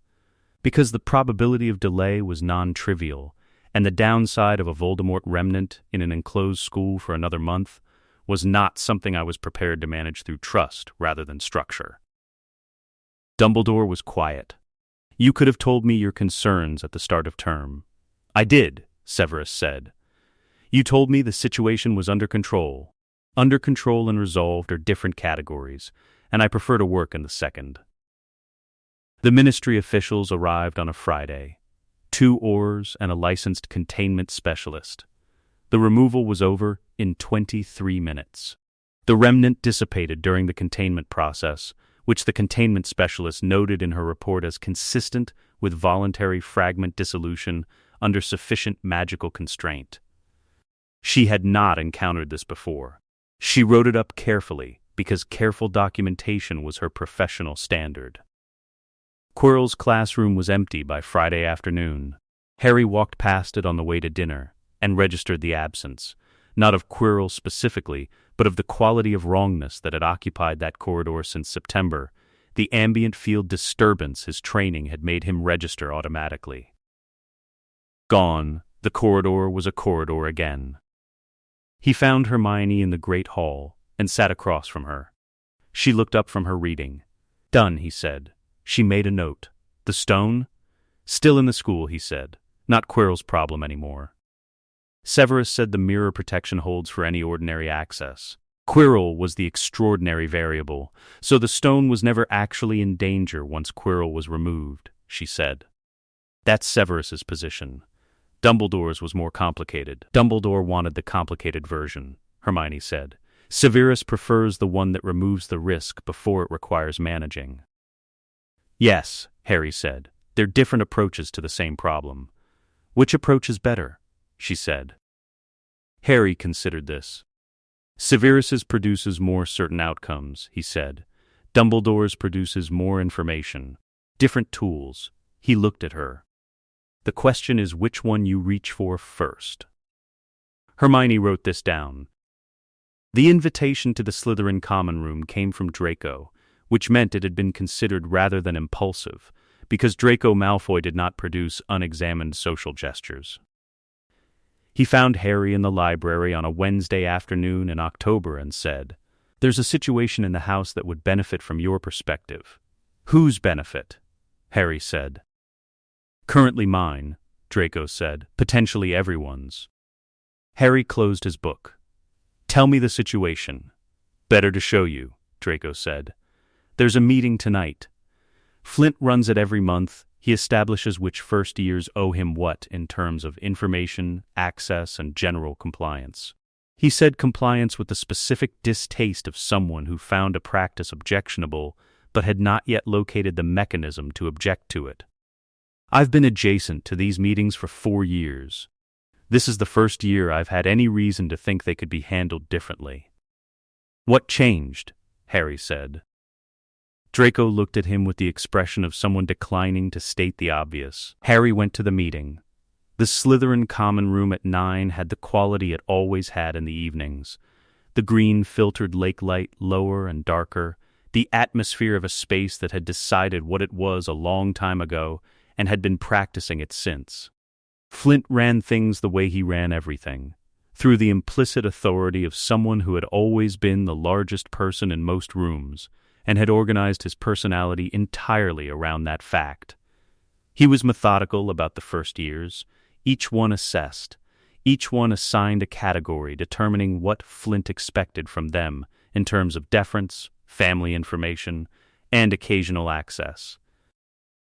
because the probability of delay was non-trivial, and the downside of a Voldemort remnant in an enclosed school for another month was not something I was prepared to manage through trust rather than structure. Dumbledore was quiet. You could have told me your concerns at the start of term. I did, Severus said. You told me the situation was under control. Under control and resolved are different categories, and I prefer to work in the second. The ministry officials arrived on a Friday. 2 oars and a licensed containment specialist. The removal was over in 23 minutes. The remnant dissipated during the containment process, which the containment specialist noted in her report as consistent with voluntary fragment dissolution under sufficient magical constraint. She had not encountered this before. She wrote it up carefully because careful documentation was her professional standard. Quirrell's classroom was empty by Friday afternoon. Harry walked past it on the way to dinner and registered the absence, not of Quirrell specifically, but of the quality of wrongness that had occupied that corridor since September, the ambient field disturbance his training had made him register automatically. Gone, the corridor was a corridor again. He found Hermione in the great hall and sat across from her. She looked up from her reading. Done, he said. She made a note. The stone? Still in the school, he said. Not Quirrell's problem anymore. Severus said the mirror protection holds for any ordinary access. Quirrell was the extraordinary variable, so the stone was never actually in danger once Quirrell was removed, she said. That's Severus's position. Dumbledore's was more complicated. Dumbledore wanted the complicated version, Hermione said. Severus prefers the one that removes the risk before it requires managing. Yes, Harry said. They're different approaches to the same problem. Which approach is better? She said. Harry considered this. Severus's produces more certain outcomes, he said. Dumbledore's produces more information. Different tools. He looked at her. The question is which one you reach for first. Hermione wrote this down. The invitation to the Slytherin common room came from Draco, which meant it had been considered rather than impulsive, because Draco Malfoy did not produce unexamined social gestures. He found Harry in the library on a Wednesday afternoon in October and said, "There's a situation in the house that would benefit from your perspective." "Whose benefit?" Harry said. "Currently mine," Draco said, "potentially everyone's." Harry closed his book. "Tell me the situation." "Better to show you," Draco said. "There's a meeting tonight. Flint runs it every month. He establishes which first years owe him what in terms of information, access, and general compliance. He said compliance with the specific distaste of someone who found a practice objectionable but had not yet located the mechanism to object to it. I've been adjacent to these meetings for 4 years. This is the first year I've had any reason to think they could be handled differently." "What changed?" Harry said. Draco looked at him with the expression of someone declining to state the obvious. Harry went to the meeting. The Slytherin common room at 9 had the quality it always had in the evenings. The green filtered lake light, lower and darker, the atmosphere of a space that had decided what it was a long time ago and had been practicing it since. Flint ran things the way he ran everything, through the implicit authority of someone who had always been the largest person in most rooms, and had organized his personality entirely around that fact. He was methodical about the first years, each one assessed, each one assigned a category determining what Flint expected from them in terms of deference, family information, and occasional access.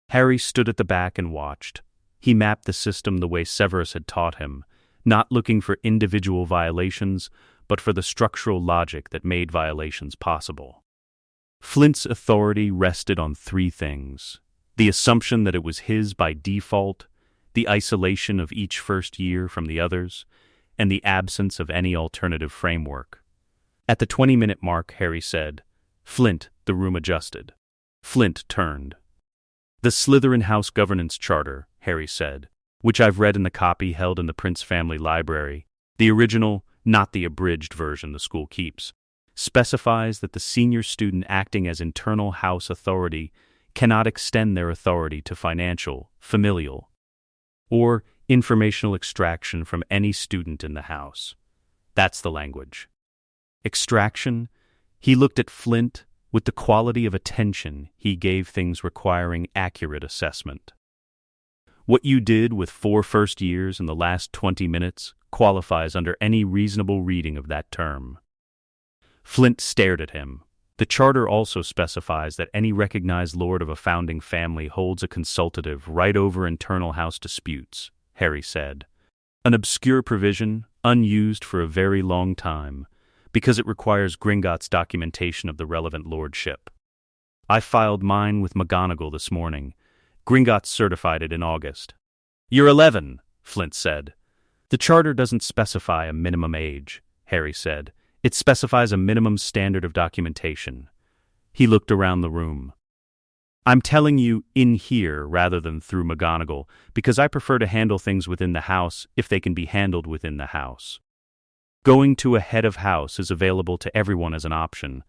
Harry stood at the back and watched. He mapped the system the way Severus had taught him, not looking for individual violations, but for the structural logic that made violations possible. Flint's authority rested on 3 things: the assumption that it was his by default, the isolation of each first year from the others, and the absence of any alternative framework. At the 20-minute mark, Harry said, "Flint," the room adjusted. Flint turned. "The Slytherin House Governance Charter," Harry said, "which I've read in the copy held in the Prince family library, the original, not the abridged version the school keeps, specifies that the senior student acting as internal house authority cannot extend their authority to financial, familial, or informational extraction from any student in the house. That's the language. Extraction? He looked at Flint with the quality of attention he gave things requiring accurate assessment. What you did with 4 first years in the last 20 minutes qualifies under any reasonable reading of that term. Flint stared at him. The charter also specifies that any recognized lord of a founding family holds a consultative right over internal house disputes, Harry said. An obscure provision, unused for a very long time, because it requires Gringotts' documentation of the relevant lordship. I filed mine with McGonagall this morning. Gringotts certified it in August. You're 11, Flint said. The charter doesn't specify a minimum age, Harry said. It specifies a minimum standard of documentation. He looked around the room. I'm telling you in here rather than through McGonagall, because I prefer to handle things within the house if they can be handled within the house. Going to a head of house is available to everyone as an option.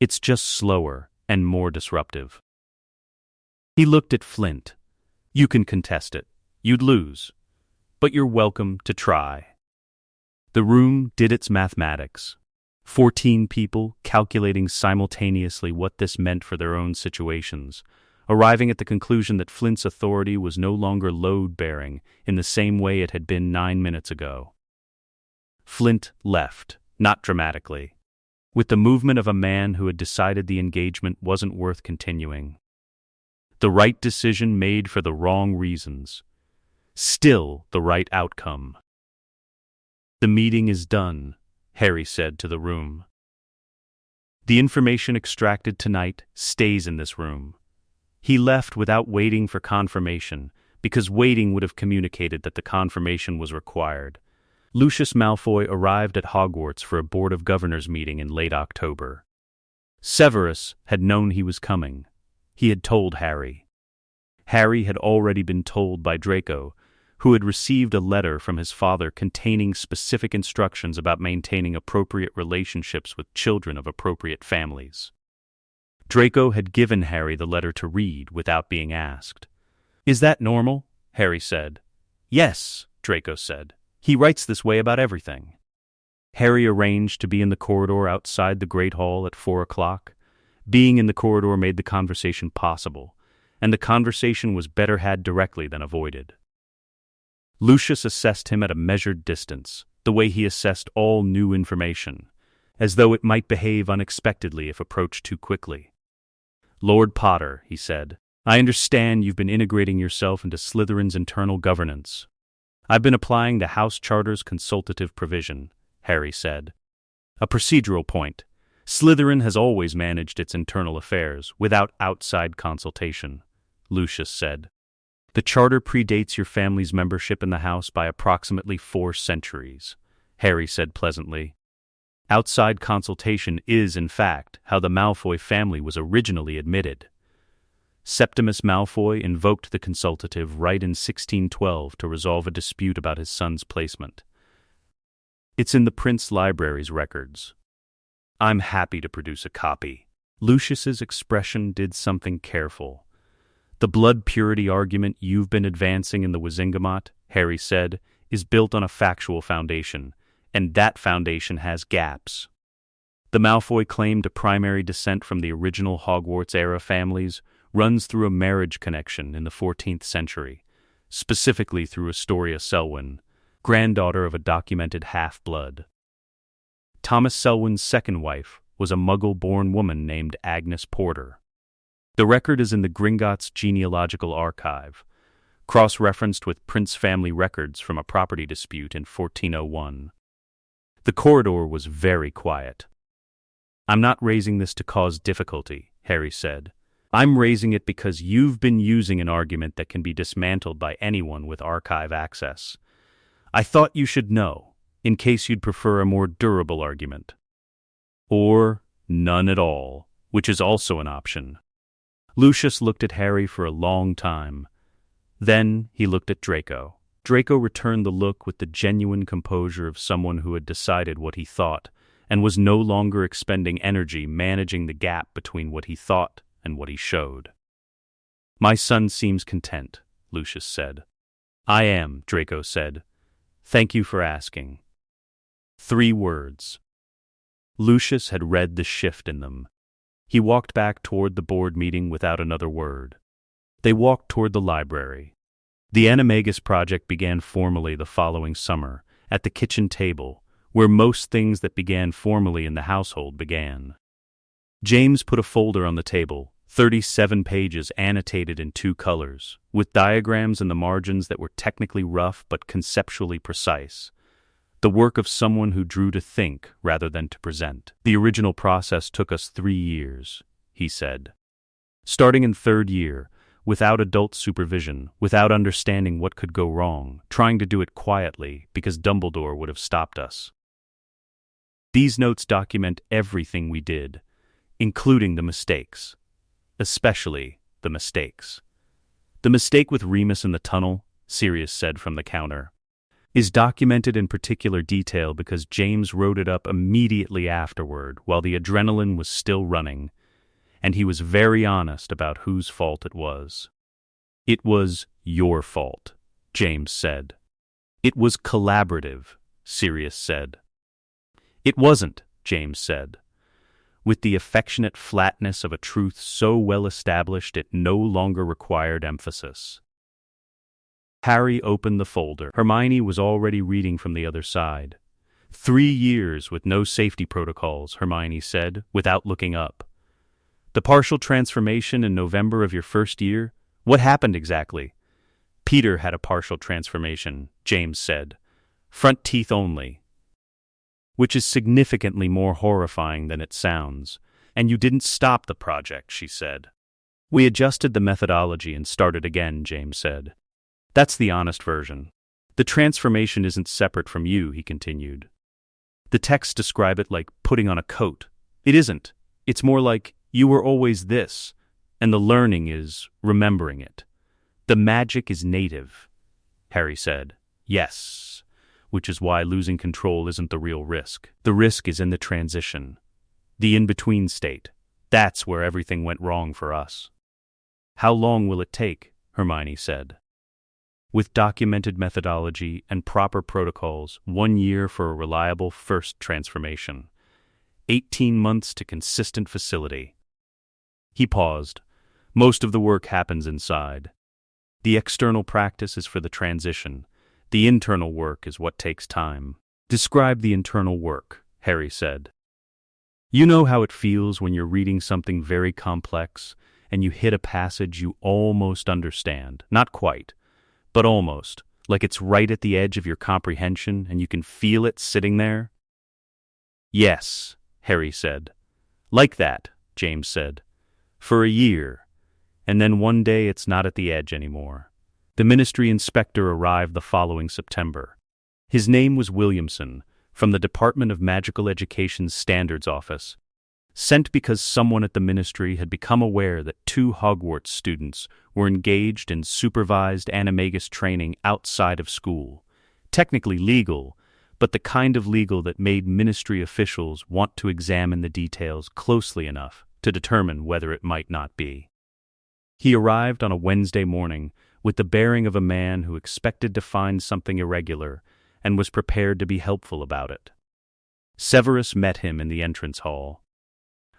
It's just slower and more disruptive. He looked at Flint. You can contest it. You'd lose. But you're welcome to try. The room did its mathematics. 14 people calculating simultaneously what this meant for their own situations, arriving at the conclusion that Flint's authority was no longer load-bearing in the same way it had been 9 minutes ago. Flint left, not dramatically, with the movement of a man who had decided the engagement wasn't worth continuing. The right decision made for the wrong reasons. Still the right outcome. The meeting is done, Harry said to the room. The information extracted tonight stays in this room. He left without waiting for confirmation, because waiting would have communicated that the confirmation was required. Lucius Malfoy arrived at Hogwarts for a Board of Governors meeting in late October. Severus had known he was coming. He had told Harry. Harry had already been told by Draco, who had received a letter from his father containing specific instructions about maintaining appropriate relationships with children of appropriate families. Draco had given Harry the letter to read without being asked. Is that normal? Harry said. Yes, Draco said. He writes this way about everything. Harry arranged to be in the corridor outside the Great Hall at 4 o'clock. Being in the corridor made the conversation possible, and the conversation was better had directly than avoided. Lucius assessed him at a measured distance, the way he assessed all new information, as though it might behave unexpectedly if approached too quickly. Lord Potter, he said, I understand you've been integrating yourself into Slytherin's internal governance. I've been applying the House Charter's consultative provision, Harry said. A procedural point. Slytherin has always managed its internal affairs without outside consultation, Lucius said. The charter predates your family's membership in the house by approximately 4 centuries, Harry said pleasantly. Outside consultation is, in fact, how the Malfoy family was originally admitted. Septimus Malfoy invoked the consultative right in 1612 to resolve a dispute about his son's placement. It's in the Prince Library's records. I'm happy to produce a copy. Lucius's expression did something careful. The blood purity argument you've been advancing in the Wizengamot, Harry said, is built on a factual foundation, and that foundation has gaps. The Malfoy claim to primary descent from the original Hogwarts-era families runs through a marriage connection in the 14th century, specifically through Astoria Selwyn, granddaughter of a documented half-blood. Thomas Selwyn's second wife was a Muggle-born woman named Agnes Porter. The record is in the Gringotts Genealogical Archive, cross-referenced with Prince family records from a property dispute in 1401. The corridor was very quiet. I'm not raising this to cause difficulty, Harry said. I'm raising it because you've been using an argument that can be dismantled by anyone with archive access. I thought you should know, in case you'd prefer a more durable argument. Or none at all, which is also an option. Lucius looked at Harry for a long time. Then he looked at Draco. Draco returned the look with the genuine composure of someone who had decided what he thought and was no longer expending energy managing the gap between what he thought and what he showed. My son seems content, Lucius said. I am, Draco said. Thank you for asking. 3 words. Lucius had read the shift in them. He walked back toward the board meeting without another word. They walked toward the library. The Animagus project began formally the following summer, at the kitchen table, where most things that began formally in the household began. James put a folder on the table, 37 pages annotated in 2 colors, with diagrams in the margins that were technically rough but conceptually precise. The work of someone who drew to think rather than to present. The original process took us 3 years, he said. Starting in 3rd year, without adult supervision, without understanding what could go wrong, trying to do it quietly because Dumbledore would have stopped us. These notes document everything we did, including the mistakes. Especially the mistakes. The mistake with Remus in the tunnel, Sirius said from the counter, is documented in particular detail because James wrote it up immediately afterward while the adrenaline was still running, and he was very honest about whose fault it was. It was your fault, James said. It was collaborative, Sirius said. It wasn't, James said, with the affectionate flatness of a truth so well established it no longer required emphasis. Harry opened the folder. Hermione was already reading from the other side. 3 years with no safety protocols, Hermione said, without looking up. The partial transformation in November of your 1st year? What happened exactly? Peter had a partial transformation, James said. Front teeth only. Which is significantly more horrifying than it sounds. And you didn't stop the project, she said. We adjusted the methodology and started again, James said. That's the honest version. The transformation isn't separate from you, he continued. The texts describe it like putting on a coat. It isn't. It's more like you were always this, and the learning is remembering it. The magic is native, Harry said. Yes, which is why losing control isn't the real risk. The risk is in the transition, the in-between state. That's where everything went wrong for us. How long will it take? Hermione said. With documented methodology and proper protocols, 1 year for a reliable first transformation. 18 months to consistent facility. He paused. Most of the work happens inside. The external practice is for the transition. The internal work is what takes time. Describe the internal work, Harry said. You know how it feels when you're reading something very complex and you hit a passage you almost understand. Not quite, but almost, like it's right at the edge of your comprehension and you can feel it sitting there? Yes, Harry said. Like that, James said. For a year, and then one day it's not at the edge anymore. The ministry inspector arrived the following September. His name was Williamson, from the Department of Magical Education's Standards Office, sent because someone at the ministry had become aware that 2 Hogwarts students were engaged in supervised animagus training outside of school. Technically legal, but the kind of legal that made ministry officials want to examine the details closely enough to determine whether it might not be. He arrived on a Wednesday morning with the bearing of a man who expected to find something irregular and was prepared to be helpful about it. Severus met him in the entrance hall.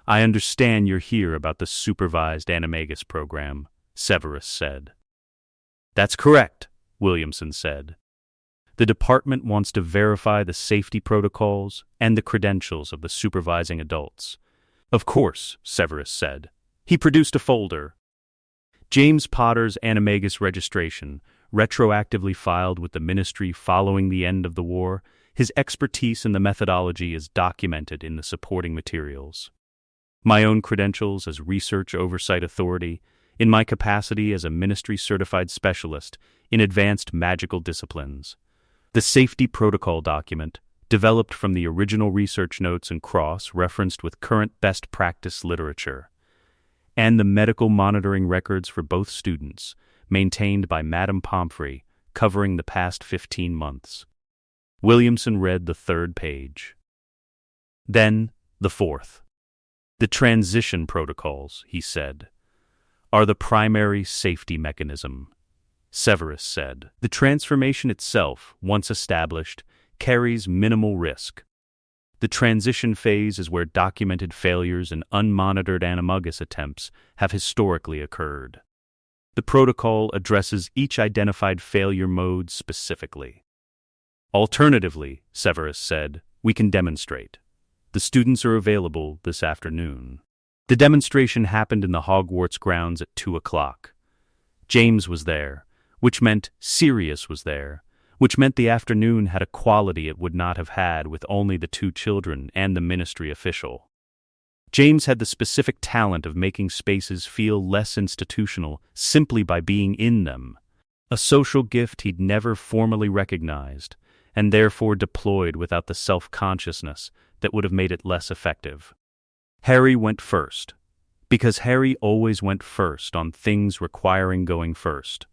I understand you're here about the supervised animagus program, Severus said. That's correct, Williamson said. The department wants to verify the safety protocols and the credentials of the supervising adults. Of course, Severus said. He produced a folder. James Potter's animagus registration, retroactively filed with the ministry following the end of the war. His expertise in the methodology is documented in the supporting materials. My own credentials as Research Oversight Authority, in my capacity as a ministry-certified specialist in advanced magical disciplines. The safety protocol document, developed from the original research notes and cross-referenced with current best practice literature. And the medical monitoring records for both students, maintained by Madame Pomfrey, covering the past 15 months. Williamson read the 3rd page. Then, the 4th. The transition protocols, he said. are the primary safety mechanism, Severus said. The transformation itself, once established, carries minimal risk. The transition phase is where documented failures and unmonitored animagus attempts have historically occurred. The protocol addresses each identified failure mode specifically. Alternatively, Severus said, we can demonstrate. The students are available this afternoon. The demonstration happened in the Hogwarts grounds at 2 o'clock. James was there, which meant Sirius was there, which meant the afternoon had a quality it would not have had with only the two children and the ministry official. James had the specific talent of making spaces feel less institutional simply by being in them, a social gift he'd never formally recognized, and therefore deployed without the self-consciousness that would have made it less effective. Harry went first, because Harry always went first on things requiring going first.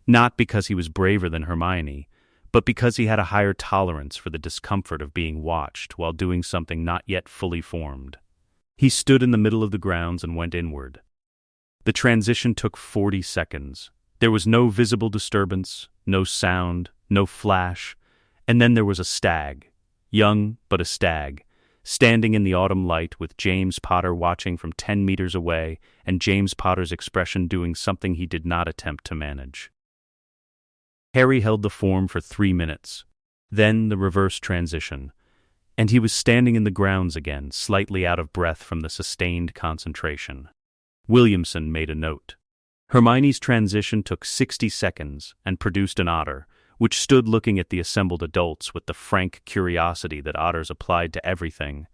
Not because he was braver than Hermione, but because he had a higher tolerance for the discomfort of being watched while doing something not yet fully formed. He stood in the middle of the grounds and went inward. The transition took 40 seconds. There was no visible disturbance, no sound, no flash, and then there was a stag, young but a stag, standing in the autumn light with James Potter watching from 10 meters away and James Potter's expression doing something he did not attempt to manage. Harry held the form for 3 minutes, then the reverse transition, and he was standing in the grounds again, slightly out of breath from the sustained concentration. Williamson made a note. Hermione's transition took 60 seconds and produced an otter, which stood looking at the assembled adults with the frank curiosity that otters applied to everything,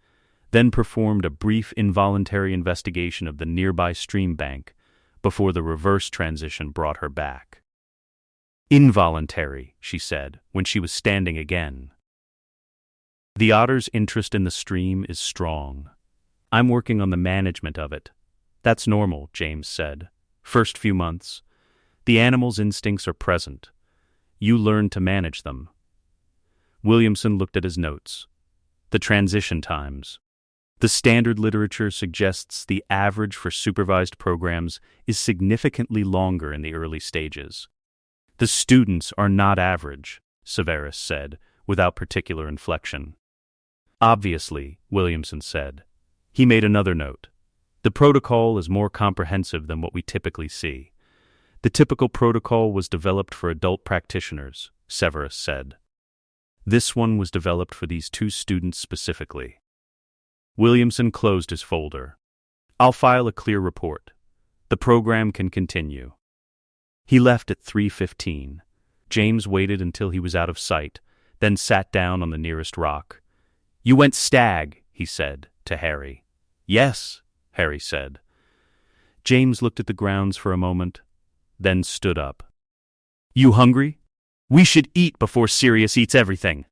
then performed a brief involuntary investigation of the nearby stream bank before the reverse transition brought her back. Involuntary, she said, when she was standing again. The otter's interest in the stream is strong. I'm working on the management of it. That's normal, James said. First few months. The animal's instincts are present. You learn to manage them. Williamson looked at his notes. The transition times. The standard literature suggests the average for supervised programs is significantly longer in the early stages. The students are not average, Severus said, without particular inflection. Obviously, Williamson said. He made another note. The protocol is more comprehensive than what we typically see. The typical protocol was developed for adult practitioners, Severus said. This one was developed for these two students specifically. Williamson closed his folder. I'll file a clear report. The program can continue. He left at 3:15. James waited until he was out of sight, then sat down on the nearest rock. You went stag, he said, to Harry. Yes, Harry said. James looked at the grounds for a moment, then stood up. You hungry? We should eat before Sirius eats everything.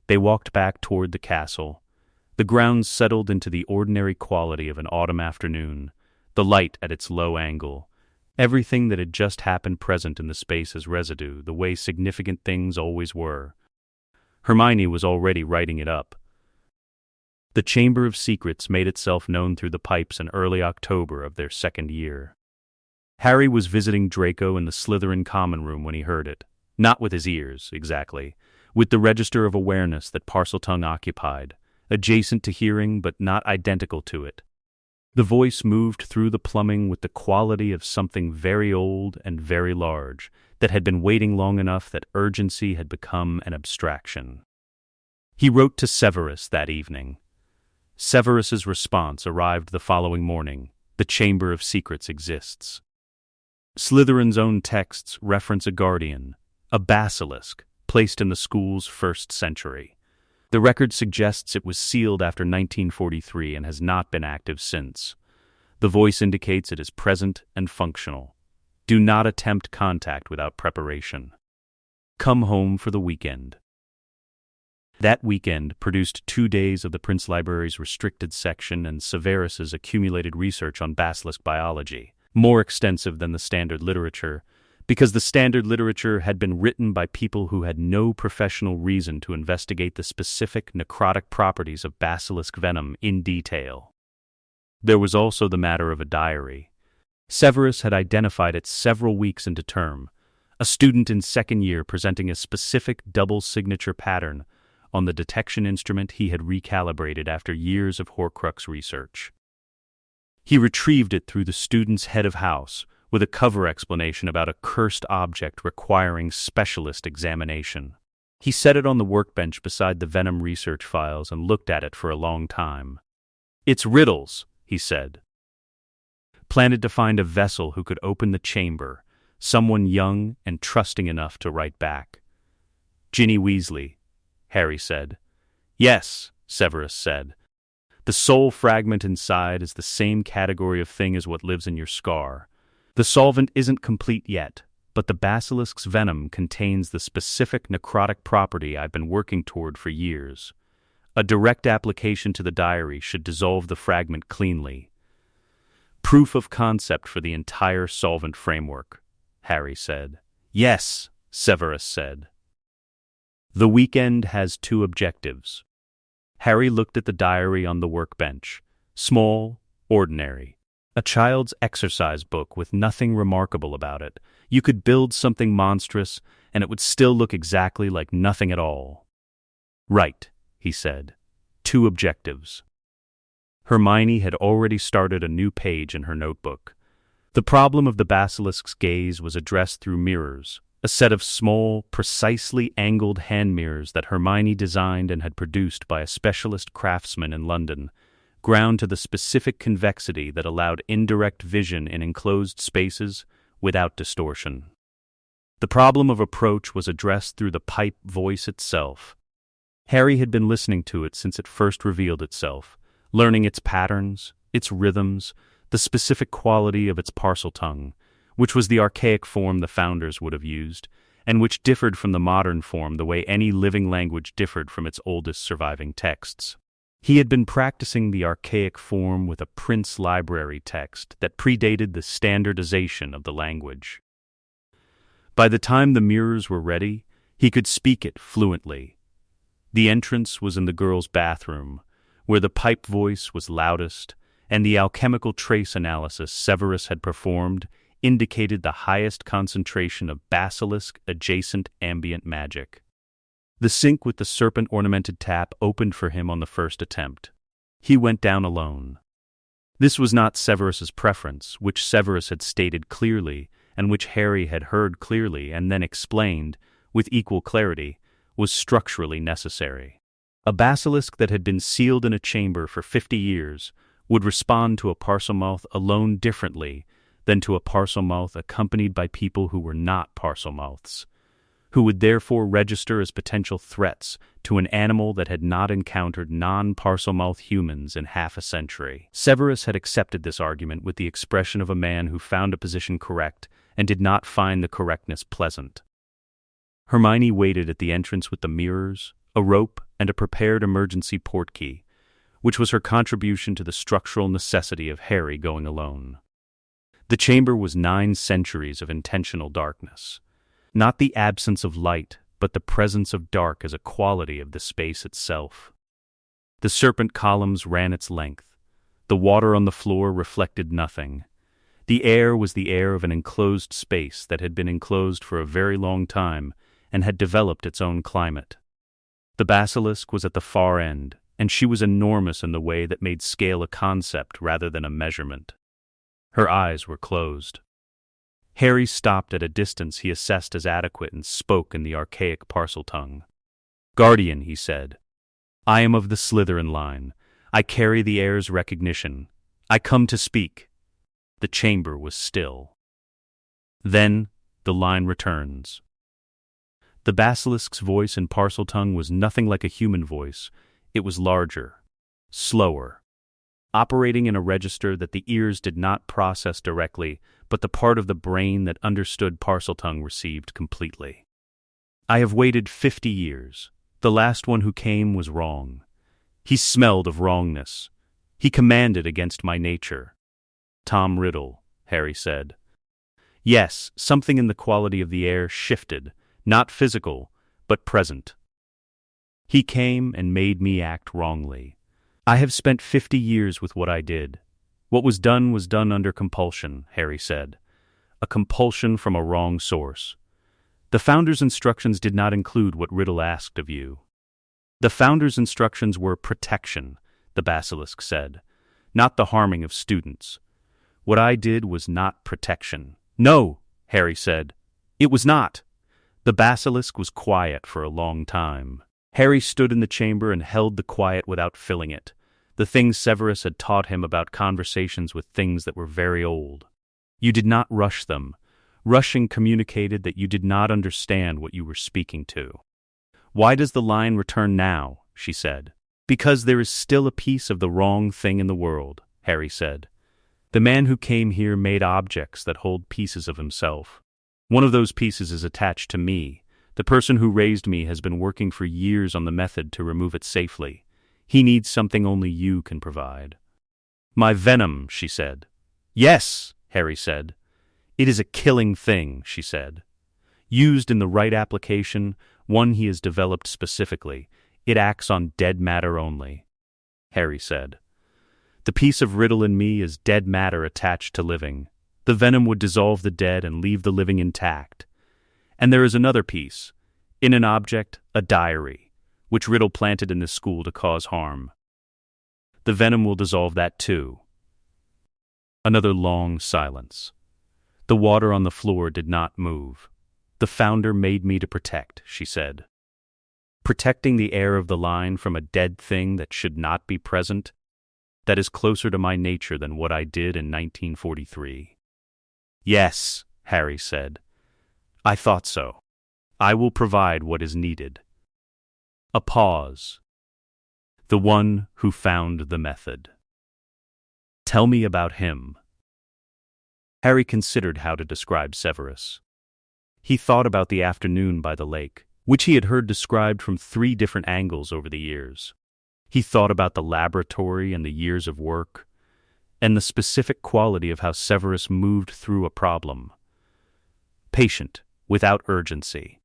They walked back toward the castle. The grounds settled into the ordinary quality of an autumn afternoon, the light at its low angle. Everything that had just happened present in the space as residue, the way significant things always were. Hermione was already writing it up. The Chamber of Secrets made itself known through the pipes in early October of their second year. Harry was visiting Draco in the Slytherin common room when he heard it. Not with his ears, exactly. With the register of awareness that Parseltongue occupied, adjacent to hearing but not identical to it. The voice moved through the plumbing with the quality of something very old and very large, that had been waiting long enough that urgency had become an abstraction. He wrote to Severus that evening. Severus's response arrived the following morning. The Chamber of Secrets exists. Slytherin's own texts reference a guardian, a basilisk, placed in the school's 1st century. The record suggests it was sealed after 1943 and has not been active since. The voice indicates it is present and functional. Do not attempt contact without preparation. Come home for the weekend. That weekend produced 2 days of the Prince Library's restricted section and Severus's accumulated research on basilisk biology, more extensive than the standard literature, because the standard literature had been written by people who had no professional reason to investigate the specific necrotic properties of basilisk venom in detail. There was also the matter of a diary. Severus had identified it several weeks into term, a student in second year presenting a specific double signature pattern on the detection instrument he had recalibrated after years of Horcrux research. He retrieved it through the student's head of house, with a cover explanation about a cursed object requiring specialist examination. He set it on the workbench beside the Venom research files and looked at it for a long time. "It's riddles," he said. Planted to find a vessel who could open the chamber, someone young and trusting enough to write back. "Ginny Weasley," Harry said. "Yes," Severus said. "The soul fragment inside is the same category of thing as what lives in your scar. The solvent isn't complete yet, but the basilisk's venom contains the specific necrotic property I've been working toward for years. A direct application to the diary should dissolve the fragment cleanly. Proof of concept for the entire solvent framework," Harry said. "Yes," Severus said. "The weekend has two objectives." Harry looked at the diary on the workbench. Small, ordinary. A child's exercise book with nothing remarkable about it. You could build something monstrous, and it would still look exactly like nothing at all. "Right," he said. "Two objectives." Hermione had already started a new page in her notebook. The problem of the basilisk's gaze was addressed through mirrors, a set of small, precisely angled hand mirrors that Hermione designed and had produced by a specialist craftsman in London, ground to the specific convexity that allowed indirect vision in enclosed spaces without distortion. The problem of approach was addressed through the pipe voice itself. Harry had been listening to it since it first revealed itself, learning its patterns, its rhythms, the specific quality of its parcel tongue, which was the archaic form the founders would have used, and which differed from the modern form the way any living language differed from its oldest surviving texts. He had been practicing the archaic form with a Prince Library text that predated the standardization of the language. By the time the mirrors were ready, he could speak it fluently. The entrance was in the girls' bathroom, where the pipe voice was loudest, and the alchemical trace analysis Severus had performed indicated the highest concentration of basilisk-adjacent ambient magic. The sink with the serpent-ornamented tap opened for him on the first attempt. He went down alone. This was not Severus's preference, which Severus had stated clearly, and which Harry had heard clearly and then explained, with equal clarity, was structurally necessary. A basilisk that had been sealed in a chamber for 50 years would respond to a Parselmouth alone differently than to a Parselmouth accompanied by people who were not Parselmouths, who would therefore register as potential threats to an animal that had not encountered non-Parselmouth humans in half a century. Severus had accepted this argument with the expression of a man who found a position correct and did not find the correctness pleasant. Hermione waited at the entrance with the mirrors, a rope, and a prepared emergency portkey, which was her contribution to the structural necessity of Harry going alone. The chamber was 9 centuries of intentional darkness. Not the absence of light, but the presence of dark as a quality of the space itself. The serpent columns ran its length. The water on the floor reflected nothing. The air was the air of an enclosed space that had been enclosed for a very long time and had developed its own climate. The basilisk was at the far end, and she was enormous in the way that made scale a concept rather than a measurement. Her eyes were closed. Harry stopped at a distance he assessed as adequate and spoke in the archaic parcel tongue. "Guardian," he said, "I am of the Slytherin line. I carry the heir's recognition. I come to speak." The chamber was still. Then, the line returns. The basilisk's voice in Parseltongue was nothing like a human voice. It was larger, slower, operating in a register that the ears did not process directly, but the part of the brain that understood Parseltongue received completely. "I have waited 50 years. The last one who came was wrong. He smelled of wrongness. He commanded against my nature." "Tom Riddle," Harry said. Yes, something in the quality of the air shifted, not physical, but present. "He came and made me act wrongly. I have spent 50 years with what I did. What was done under compulsion, Harry said. A compulsion from a wrong source. The Founder's instructions did not include what Riddle asked of you. The Founder's instructions were protection, the basilisk said, not the harming of students. What I did was not protection. No, Harry said. It was not. The basilisk was quiet for a long time. Harry stood in the chamber and held the quiet without filling it. The things Severus had taught him about conversations with things that were very old. You did not rush them. Rushing communicated that you did not understand what you were speaking to. Why does the line return now? She said. Because there is still a piece of the wrong thing in the world, Harry said. The man who came here made objects that hold pieces of himself. One of those pieces is attached to me. The person who raised me has been working for years on the method to remove it safely. He needs something only you can provide. My venom, she said. Yes, Harry said. It is a killing thing, she said. Used in the right application, one he has developed specifically, it acts on dead matter only. Harry said. The piece of Riddle in me is dead matter attached to living. The venom would dissolve the dead and leave the living intact. And there is another piece, in an object, a diary, which Riddle planted in this school to cause harm. The venom will dissolve that too. Another long silence. The water on the floor did not move. The Founder made me to protect, she said. Protecting the air of the line from a dead thing that should not be present, that is closer to my nature than what I did in 1943. Yes, Harry said. I thought so. I will provide what is needed. A pause. The one who found the method. Tell me about him. Harry considered how to describe Severus. He thought about the afternoon by the lake, which he had heard described from 3 different angles over the years. He thought about the laboratory and the years of work, and the specific quality of how Severus moved through a problem. Patient, without urgency.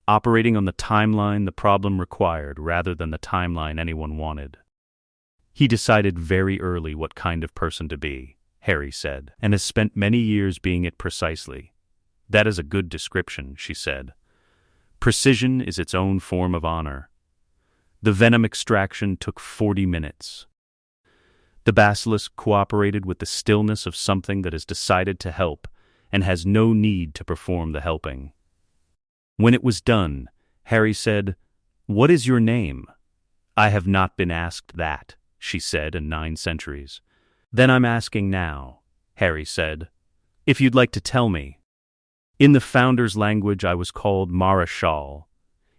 Operating on the timeline the problem required rather than the timeline anyone wanted. He decided very early what kind of person to be, Harry said, and has spent many years being it precisely. That is a good description, she said. Precision is its own form of honor. The venom extraction took 40 minutes. The basilisk cooperated with the stillness of something that has decided to help and has no need to perform the helping. When it was done, Harry said, "What is your name?" "I have not been asked that," she said in 9 centuries. "Then I'm asking now," Harry said, "if you'd like to tell me." In the Founder's language I was called Marechal.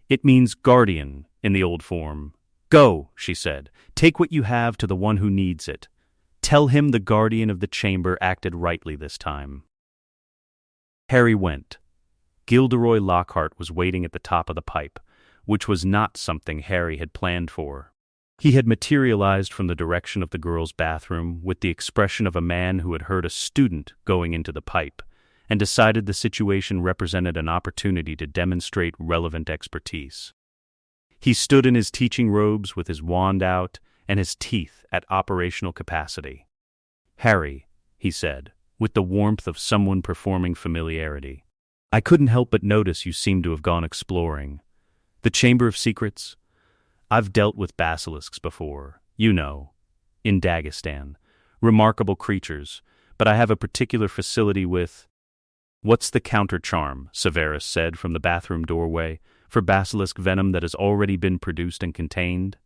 It means guardian in the old form. "Go," she said, "take what you have to the one who needs it. Tell him the guardian of the chamber acted rightly this time." Harry went. Gilderoy Lockhart was waiting at the top of the pipe, which was not something Harry had planned for. He had materialized from the direction of the girls' bathroom with the expression of a man who had heard a student going into the pipe and decided the situation represented an opportunity to demonstrate relevant expertise. He stood in his teaching robes with his wand out and his teeth at operational capacity. "Harry," he said, with the warmth of someone performing familiarity, "I couldn't help but notice you seem to have gone exploring. The Chamber of Secrets? I've dealt with basilisks before, you know, in Dagestan. Remarkable creatures, but I have a particular facility with—" "What's the counter-charm," Severus said from the bathroom doorway, "for basilisk venom that has already been produced and contained?"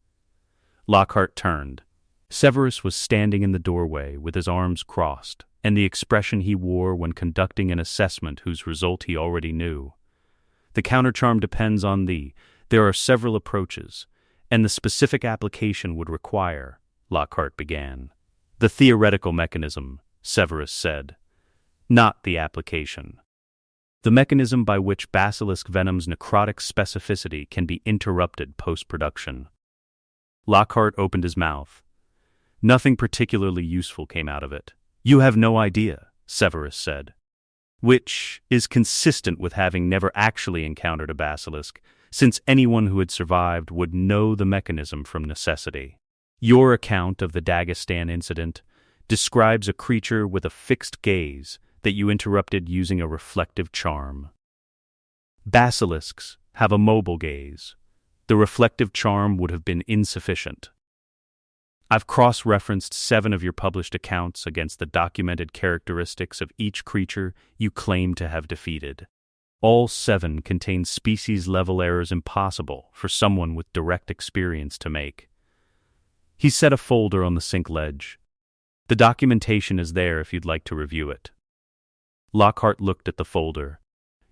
Lockhart turned. Severus was standing in the doorway with his arms crossed, and the expression he wore when conducting an assessment whose result he already knew. "The countercharm depends on there are several approaches, and the specific application would require," Lockhart began. "The theoretical mechanism," Severus said, "not the application. The mechanism by which basilisk venom's necrotic specificity can be interrupted post-production." Lockhart opened his mouth. Nothing particularly useful came out of it. "You have no idea," Severus said. Which is consistent with having never actually encountered a basilisk, since anyone who had survived would know the mechanism from necessity. Your account of the Dagestan incident describes a creature with a fixed gaze that you interrupted using a reflective charm. Basilisks have a mobile gaze. The reflective charm would have been insufficient. I've cross-referenced 7 of your published accounts against the documented characteristics of each creature you claim to have defeated. All 7 contain species-level errors impossible for someone with direct experience to make. He set a folder on the sink ledge. The documentation is there if you'd like to review it. Lockhart looked at the folder.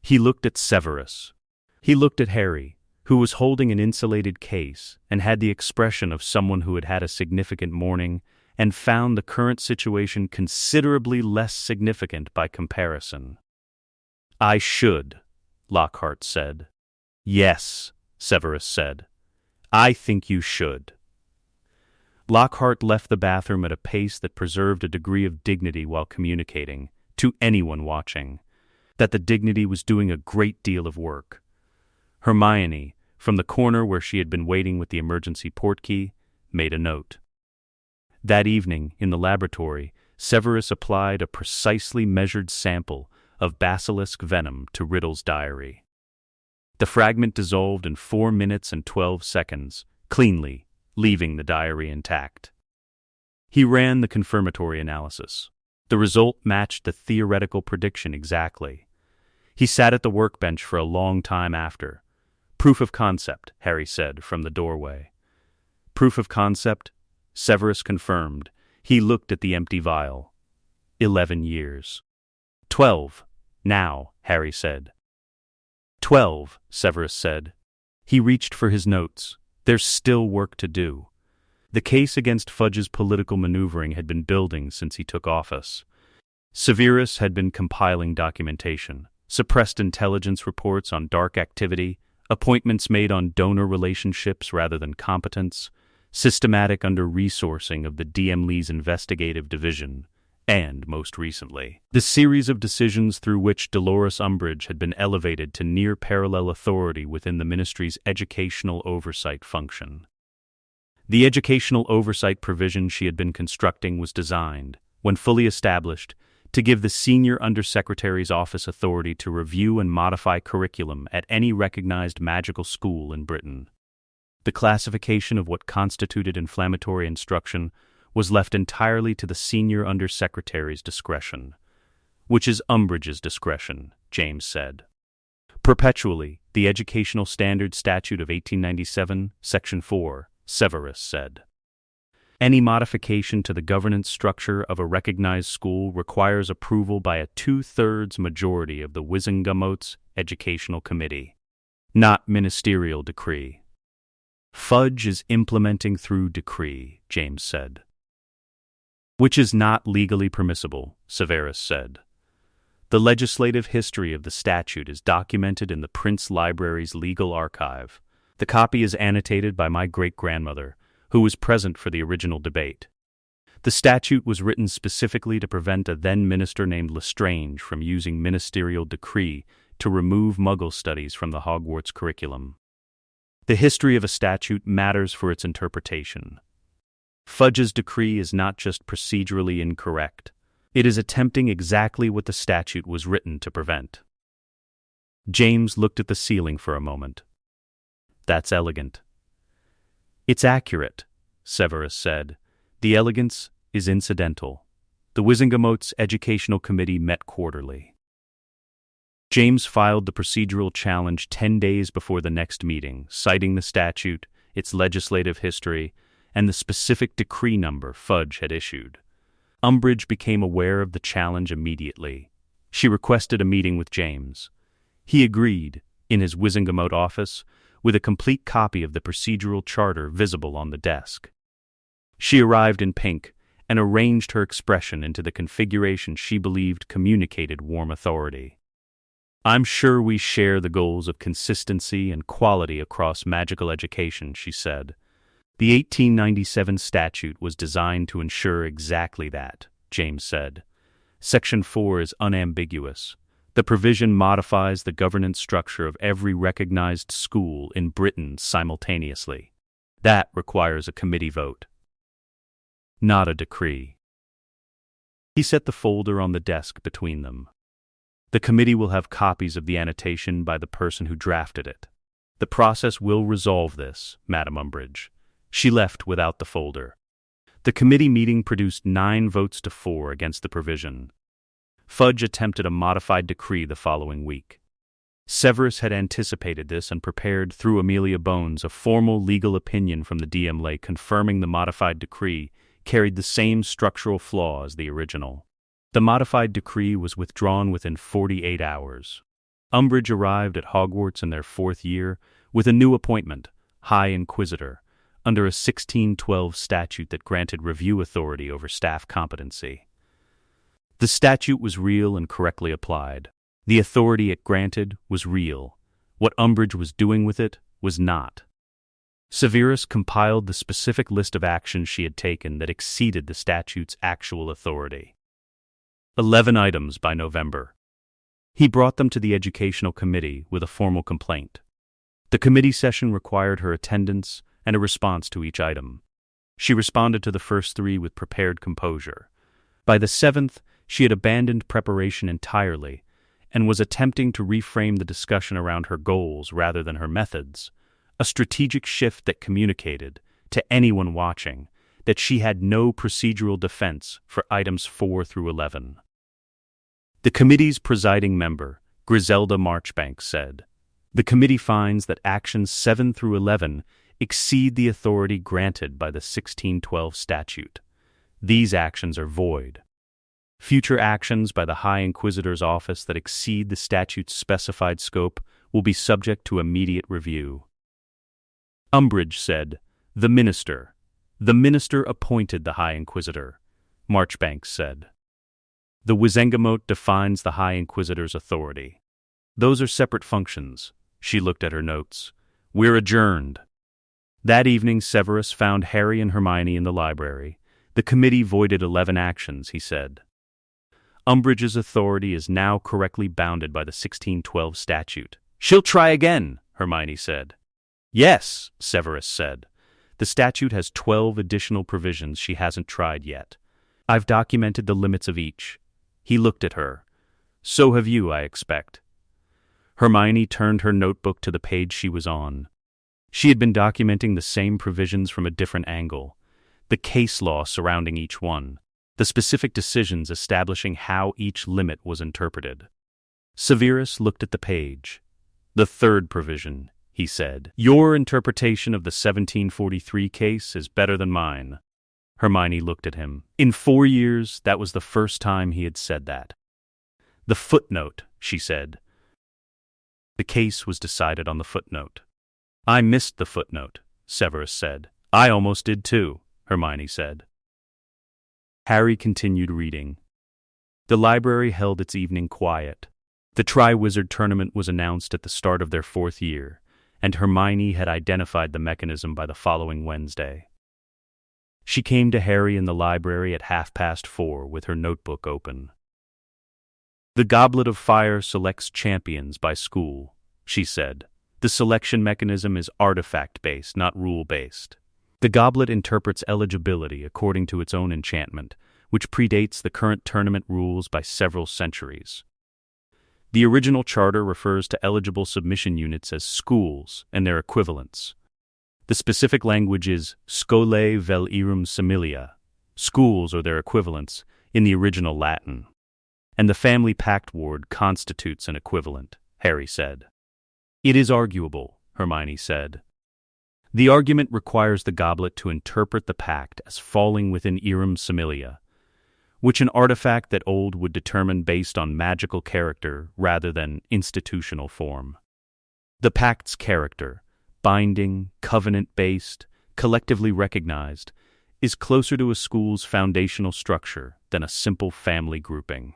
He looked at Severus. He looked at Harry, who was holding an insulated case and had the expression of someone who had had a significant morning and found the current situation considerably less significant by comparison. "I should," Lockhart said. "Yes," Severus said. "I think you should." Lockhart left the bathroom at a pace that preserved a degree of dignity while communicating, to anyone watching, that the dignity was doing a great deal of work. Hermione, from the corner where she had been waiting with the emergency portkey, made a note. That evening, in the laboratory, Severus applied a precisely measured sample of basilisk venom to Riddle's diary. The fragment dissolved in 4 minutes and 12 seconds, cleanly, leaving the diary intact. He ran the confirmatory analysis. The result matched the theoretical prediction exactly. He sat at the workbench for a long time after. "Proof of concept," Harry said from the doorway. "Proof of concept?" Severus confirmed. He looked at the empty vial. 11 years. 12. Now, Harry said. 12, Severus said. He reached for his notes. There's still work to do. The case against Fudge's political maneuvering had been building since he took office. Severus had been compiling documentation, suppressed intelligence reports on dark activity, appointments made on donor relationships rather than competence, systematic under-resourcing of the DM Lee's investigative division, and, most recently, the series of decisions through which Dolores Umbridge had been elevated to near-parallel authority within the Ministry's educational oversight function. The educational oversight provision she had been constructing was designed, when fully established, to give the Senior Undersecretary's office authority to review and modify curriculum at any recognized magical school in Britain. The classification of what constituted inflammatory instruction was left entirely to the Senior Undersecretary's discretion, which is Umbridge's discretion, James said. Perpetually, the Educational Standards Statute of 1897, Section 4, Severus said. Any modification to the governance structure of a recognized school requires approval by a 2/3 majority of the Wizengamot's Educational Committee, not ministerial decree. Fudge is implementing through decree, James said. Which is not legally permissible, Severus said. The legislative history of the statute is documented in the Prince Library's legal archive. The copy is annotated by my great-grandmother, who was present for the original debate. The statute was written specifically to prevent a then-minister named Lestrange from using ministerial decree to remove Muggle studies from the Hogwarts curriculum. The history of a statute matters for its interpretation. Fudge's decree is not just procedurally incorrect. It is attempting exactly what the statute was written to prevent. James looked at the ceiling for a moment. That's elegant. It's accurate, Severus said. The elegance is incidental. The Wizengamot's Educational Committee met quarterly. James filed the procedural challenge 10 days before the next meeting, citing the statute, its legislative history, and the specific decree number Fudge had issued. Umbridge became aware of the challenge immediately. She requested a meeting with James. He agreed, in his Wizengamot office, with a complete copy of the procedural charter visible on the desk. She arrived in pink and arranged her expression into the configuration she believed communicated warm authority. "I'm sure we share the goals of consistency and quality across magical education," she said. The 1897 statute was designed to ensure exactly that, James said. Section 4 is unambiguous. The provision modifies the governance structure of every recognized school in Britain simultaneously. That requires a committee vote, not a decree. He set the folder on the desk between them. The committee will have copies of the annotation by the person who drafted it. The process will resolve this, Madam Umbridge. She left without the folder. The committee meeting produced 9 votes to 4 against the provision. Fudge attempted a modified decree the following week. Severus had anticipated this and prepared, through Amelia Bones, a formal legal opinion from the DMLA confirming the modified decree carried the same structural flaw as the original. The modified decree was withdrawn within 48 hours. Umbridge arrived at Hogwarts in their 4th year with a new appointment, High Inquisitor, under a 1612 statute that granted review authority over staff competency. The statute was real and correctly applied. The authority it granted was real. What Umbridge was doing with it was not. Severus compiled the specific list of actions she had taken that exceeded the statute's actual authority. 11 items by November. He brought them to the Educational Committee with a formal complaint. The committee session required her attendance and a response to each item. She responded to the first 3 with prepared composure. By the 7th, she had abandoned preparation entirely and was attempting to reframe the discussion around her goals rather than her methods, a strategic shift that communicated, to anyone watching, that she had no procedural defense for items 4 through 11. The committee's presiding member, Griselda Marchbanks, said, "The committee finds that actions 7 through 11 exceed the authority granted by the 1612 statute. These actions are void. Future actions by the High Inquisitor's office that exceed the statute's specified scope will be subject to immediate review." Umbridge said, "The minister appointed the High Inquisitor," Marchbanks said. "The Wizengamot defines the High Inquisitor's authority. Those are separate functions." She looked at her notes. "We're adjourned." That evening, Severus found Harry and Hermione in the library. The committee voided 11 actions, he said. Umbridge's authority is now correctly bounded by the 1612 statute. "She'll try again," Hermione said. "Yes," Severus said. "The statute has 12 additional provisions she hasn't tried yet. I've documented the limits of each." He looked at her. "So have you, I expect." Hermione turned her notebook to the page she was on. She had been documenting the same provisions from a different angle, the case law surrounding each one, the specific decisions establishing how each limit was interpreted. Severus looked at the page. "The 3rd provision," he said. "Your interpretation of the 1743 case is better than mine." Hermione looked at him. In 4 years, that was the first time he had said that. "The footnote," she said. The case was decided on the footnote. "I missed the footnote," Severus said. "I almost did too," Hermione said. Harry continued reading. The library held its evening quiet. The Triwizard Tournament was announced at the start of their 4th year, and Hermione had identified the mechanism by the following Wednesday. She came to Harry in the library at 4:30 with her notebook open. "The Goblet of Fire selects champions by school," she said. "The selection mechanism is artifact-based, not rule-based. The goblet interprets eligibility according to its own enchantment, which predates the current tournament rules by several centuries. The original charter refers to eligible submission units as schools and their equivalents. The specific language is scholae vel irum similia, schools or their equivalents, in the original Latin. And the family pact ward constitutes an equivalent," Harry said. "It is arguable," Hermione said. "The argument requires the goblet to interpret the pact as falling within irum similia, which an artifact that old would determine based on magical character rather than institutional form. The pact's character, binding, covenant-based, collectively recognized, is closer to a school's foundational structure than a simple family grouping."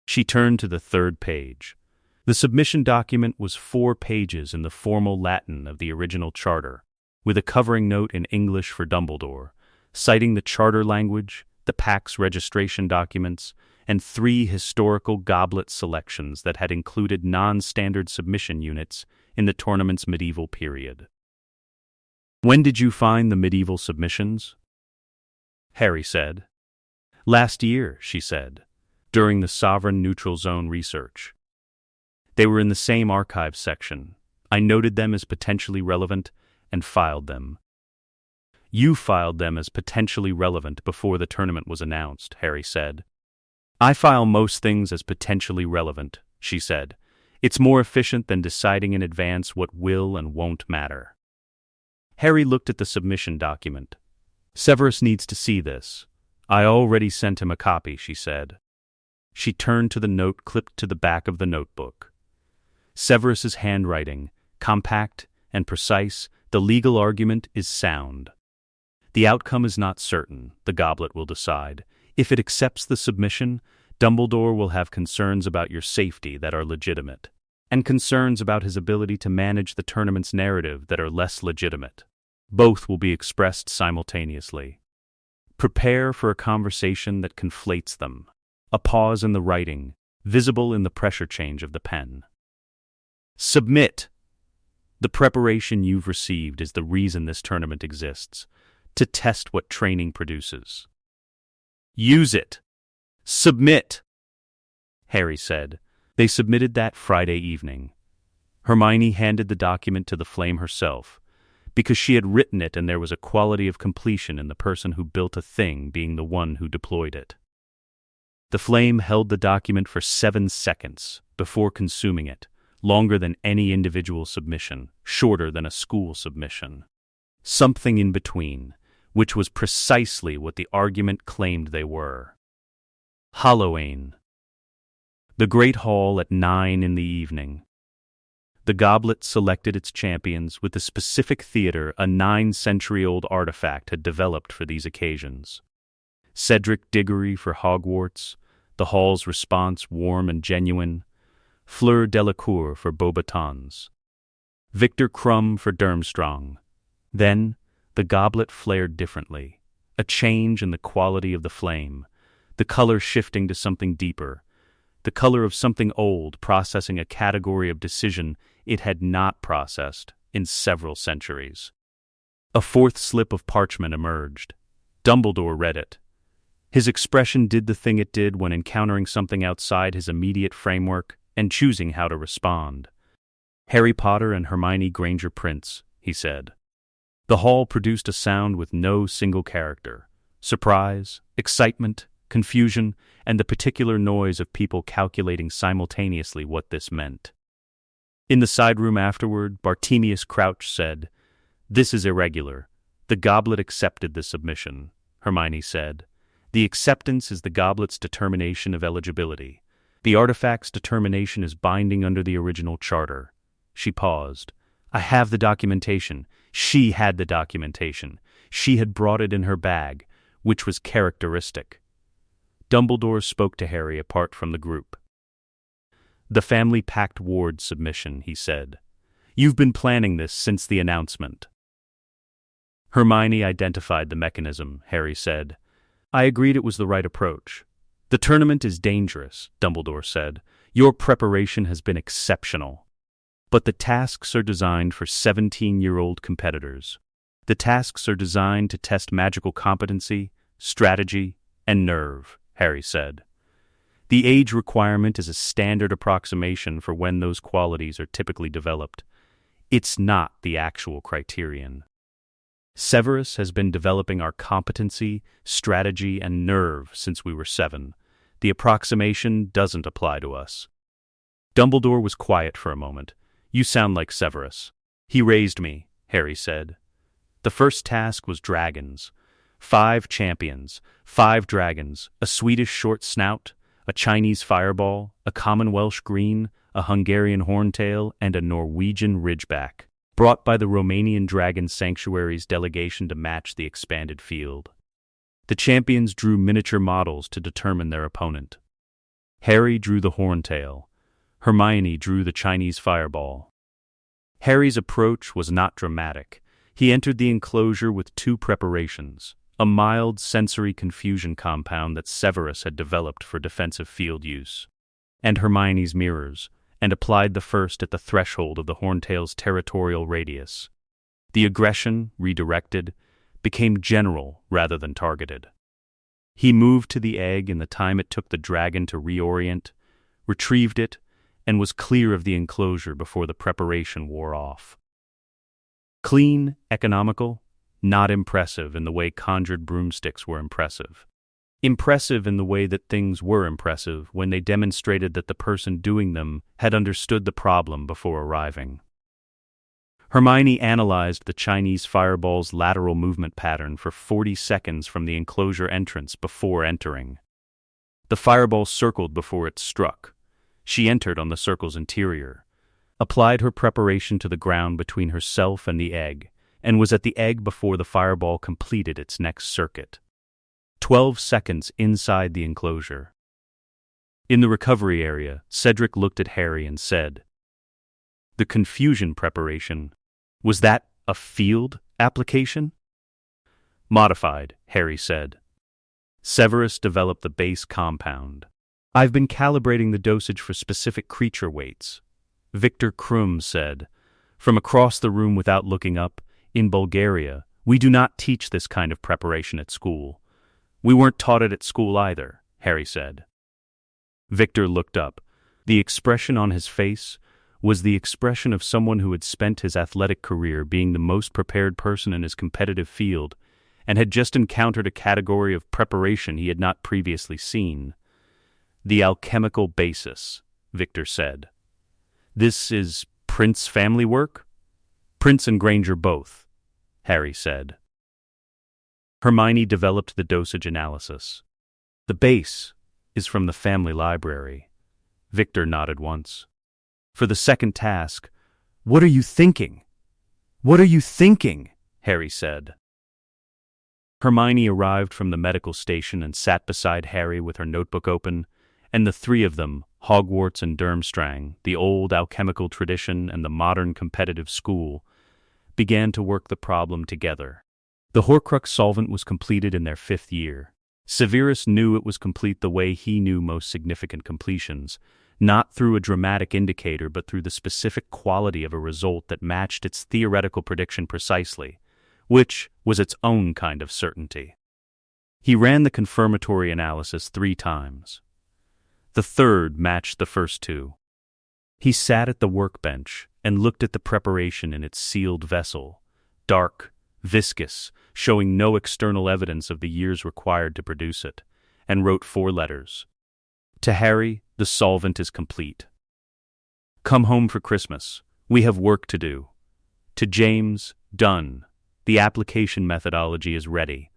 She turned to the 3rd page. The submission document was 4 pages in the formal Latin of the original charter, with a covering note in English for Dumbledore, citing the charter language, the Pact's registration documents, and 3 historical goblet selections that had included non-standard submission units in the tournament's medieval period. "When did you find the medieval submissions?" Harry said. Last year, she said, during the Sovereign Neutral Zone research. They were in the same archives section. I noted them as potentially relevant and filed them. You filed them as potentially relevant before the tournament was announced, Harry said. I file most things as potentially relevant, she said. It's more efficient than deciding in advance what will and won't matter. Harry looked at the submission document. Severus needs to see this. I already sent him a copy, she said. She turned to the note clipped to the back of the notebook. Severus's handwriting, compact and precise, the legal argument is sound. The outcome is not certain, the goblet will decide. If it accepts the submission, Dumbledore will have concerns about your safety that are legitimate, and concerns about his ability to manage the tournament's narrative that are less legitimate. Both will be expressed simultaneously. Prepare for a conversation that conflates them, a pause in the writing, visible in the pressure change of the pen. Submit! The preparation you've received is the reason this tournament exists, to test what training produces. Use it! Submit! Harry said. They submitted that Friday evening. Hermione handed the document to the Flame herself, because she had written it and there was a quality of completion in the person who built a thing being the one who deployed it. The Flame held the document for 7 seconds before consuming it, longer than any individual submission, shorter than a school submission. Something in between, which was precisely what the argument claimed they were. Halloween. The Great Hall at 9 in the evening. The goblet selected its champions with the specific theater a 9-century-old artifact had developed for these occasions. Cedric Diggory for Hogwarts, the hall's response warm and genuine. Fleur Delacour for Beauxbatons. Victor Crumb for Durmstrang. Then, the goblet flared differently, a change in the quality of the flame, the color shifting to something deeper, the color of something old processing a category of decision it had not processed in several centuries. A 4th slip of parchment emerged. Dumbledore read it. His expression did the thing it did when encountering something outside his immediate framework and choosing how to respond. Harry Potter and Hermione Granger Prince, he said. The hall produced a sound with no single character. Surprise, excitement, confusion, and the particular noise of people calculating simultaneously what this meant. In the side room afterward, Bartemius Crouch said, "This is irregular. The goblet accepted the submission," Hermione said. "The acceptance is the goblet's determination of eligibility. The artifact's determination is binding under the original charter." She paused. "I have the documentation." She had the documentation. She had brought it in her bag, which was characteristic. Dumbledore spoke to Harry apart from the group. "The family packed ward submission," he said. "You've been planning this since the announcement." Hermione identified the mechanism, Harry said. "I agreed it was the right approach." "The tournament is dangerous," Dumbledore said. "Your preparation has been exceptional. But the tasks are designed for 17-year-old competitors. The tasks are designed to test magical competency, strategy, and nerve," Harry said. "The age requirement is a standard approximation for when those qualities are typically developed. It's not the actual criterion. Severus has been developing our competency, strategy, and nerve since we were 7. The approximation doesn't apply to us." Dumbledore was quiet for a moment. "You sound like Severus." "He raised me," Harry said. "The first task was dragons. 5 champions, 5 dragons, a Swedish short snout, a Chinese fireball, a common Welsh green, a Hungarian horntail, and a Norwegian ridgeback, brought by the Romanian Dragon Sanctuary's delegation to match the expanded field. The champions drew miniature models to determine their opponent. Harry drew the horntail. Hermione drew the Chinese fireball. Harry's approach was not dramatic. He entered the enclosure with 2 preparations, a mild sensory confusion compound that Severus had developed for defensive field use, and Hermione's mirrors, and applied the first at the threshold of the horntail's territorial radius. The aggression, redirected, became general rather than targeted. He moved to the egg in the time it took the dragon to reorient, retrieved it, and was clear of the enclosure before the preparation wore off. Clean, economical, not impressive in the way conjured broomsticks were impressive. Impressive in the way that things were impressive when they demonstrated that the person doing them had understood the problem before arriving. Hermione analyzed the Chinese fireball's lateral movement pattern for 40 seconds from the enclosure entrance before entering. The fireball circled before it struck. She entered on the circle's interior, applied her preparation to the ground between herself and the egg, and was at the egg before the fireball completed its next circuit. 12 seconds inside the enclosure. In the recovery area, Cedric looked at Harry and said, "The confusion preparation, was that a field application?" "Modified," Harry said. Severus developed the base compound. "I've been calibrating the dosage for specific creature weights," Victor Krum said. From across the room without looking up, "In Bulgaria, we do not teach this kind of preparation at school." "We weren't taught it at school either," Harry said. Victor looked up. The expression on his face was the expression of someone who had spent his athletic career being the most prepared person in his competitive field and had just encountered a category of preparation he had not previously seen. "The alchemical basis," Victor said. "This is Prince family work?" "Prince and Granger both," Harry said. Hermione developed the dosage analysis. "The base is from the family library." Victor nodded once. For the second task, "What are you thinking? What are you thinking?" Harry said. Hermione arrived from the medical station and sat beside Harry with her notebook open, and the three of them, Hogwarts and Durmstrang, the old alchemical tradition and the modern competitive school, began to work the problem together. The Horcrux solvent was completed in their 5th year. Severus knew it was complete the way he knew most significant completions, not through a dramatic indicator but through the specific quality of a result that matched its theoretical prediction precisely, which was its own kind of certainty. He ran the confirmatory analysis 3 times. The third matched the first 2. He sat at the workbench and looked at the preparation in its sealed vessel, dark, viscous, showing no external evidence of the years required to produce it, and wrote 4 letters. "To Harry, the solvent is complete. Come home for Christmas. We have work to do. To James, done. The application methodology is ready.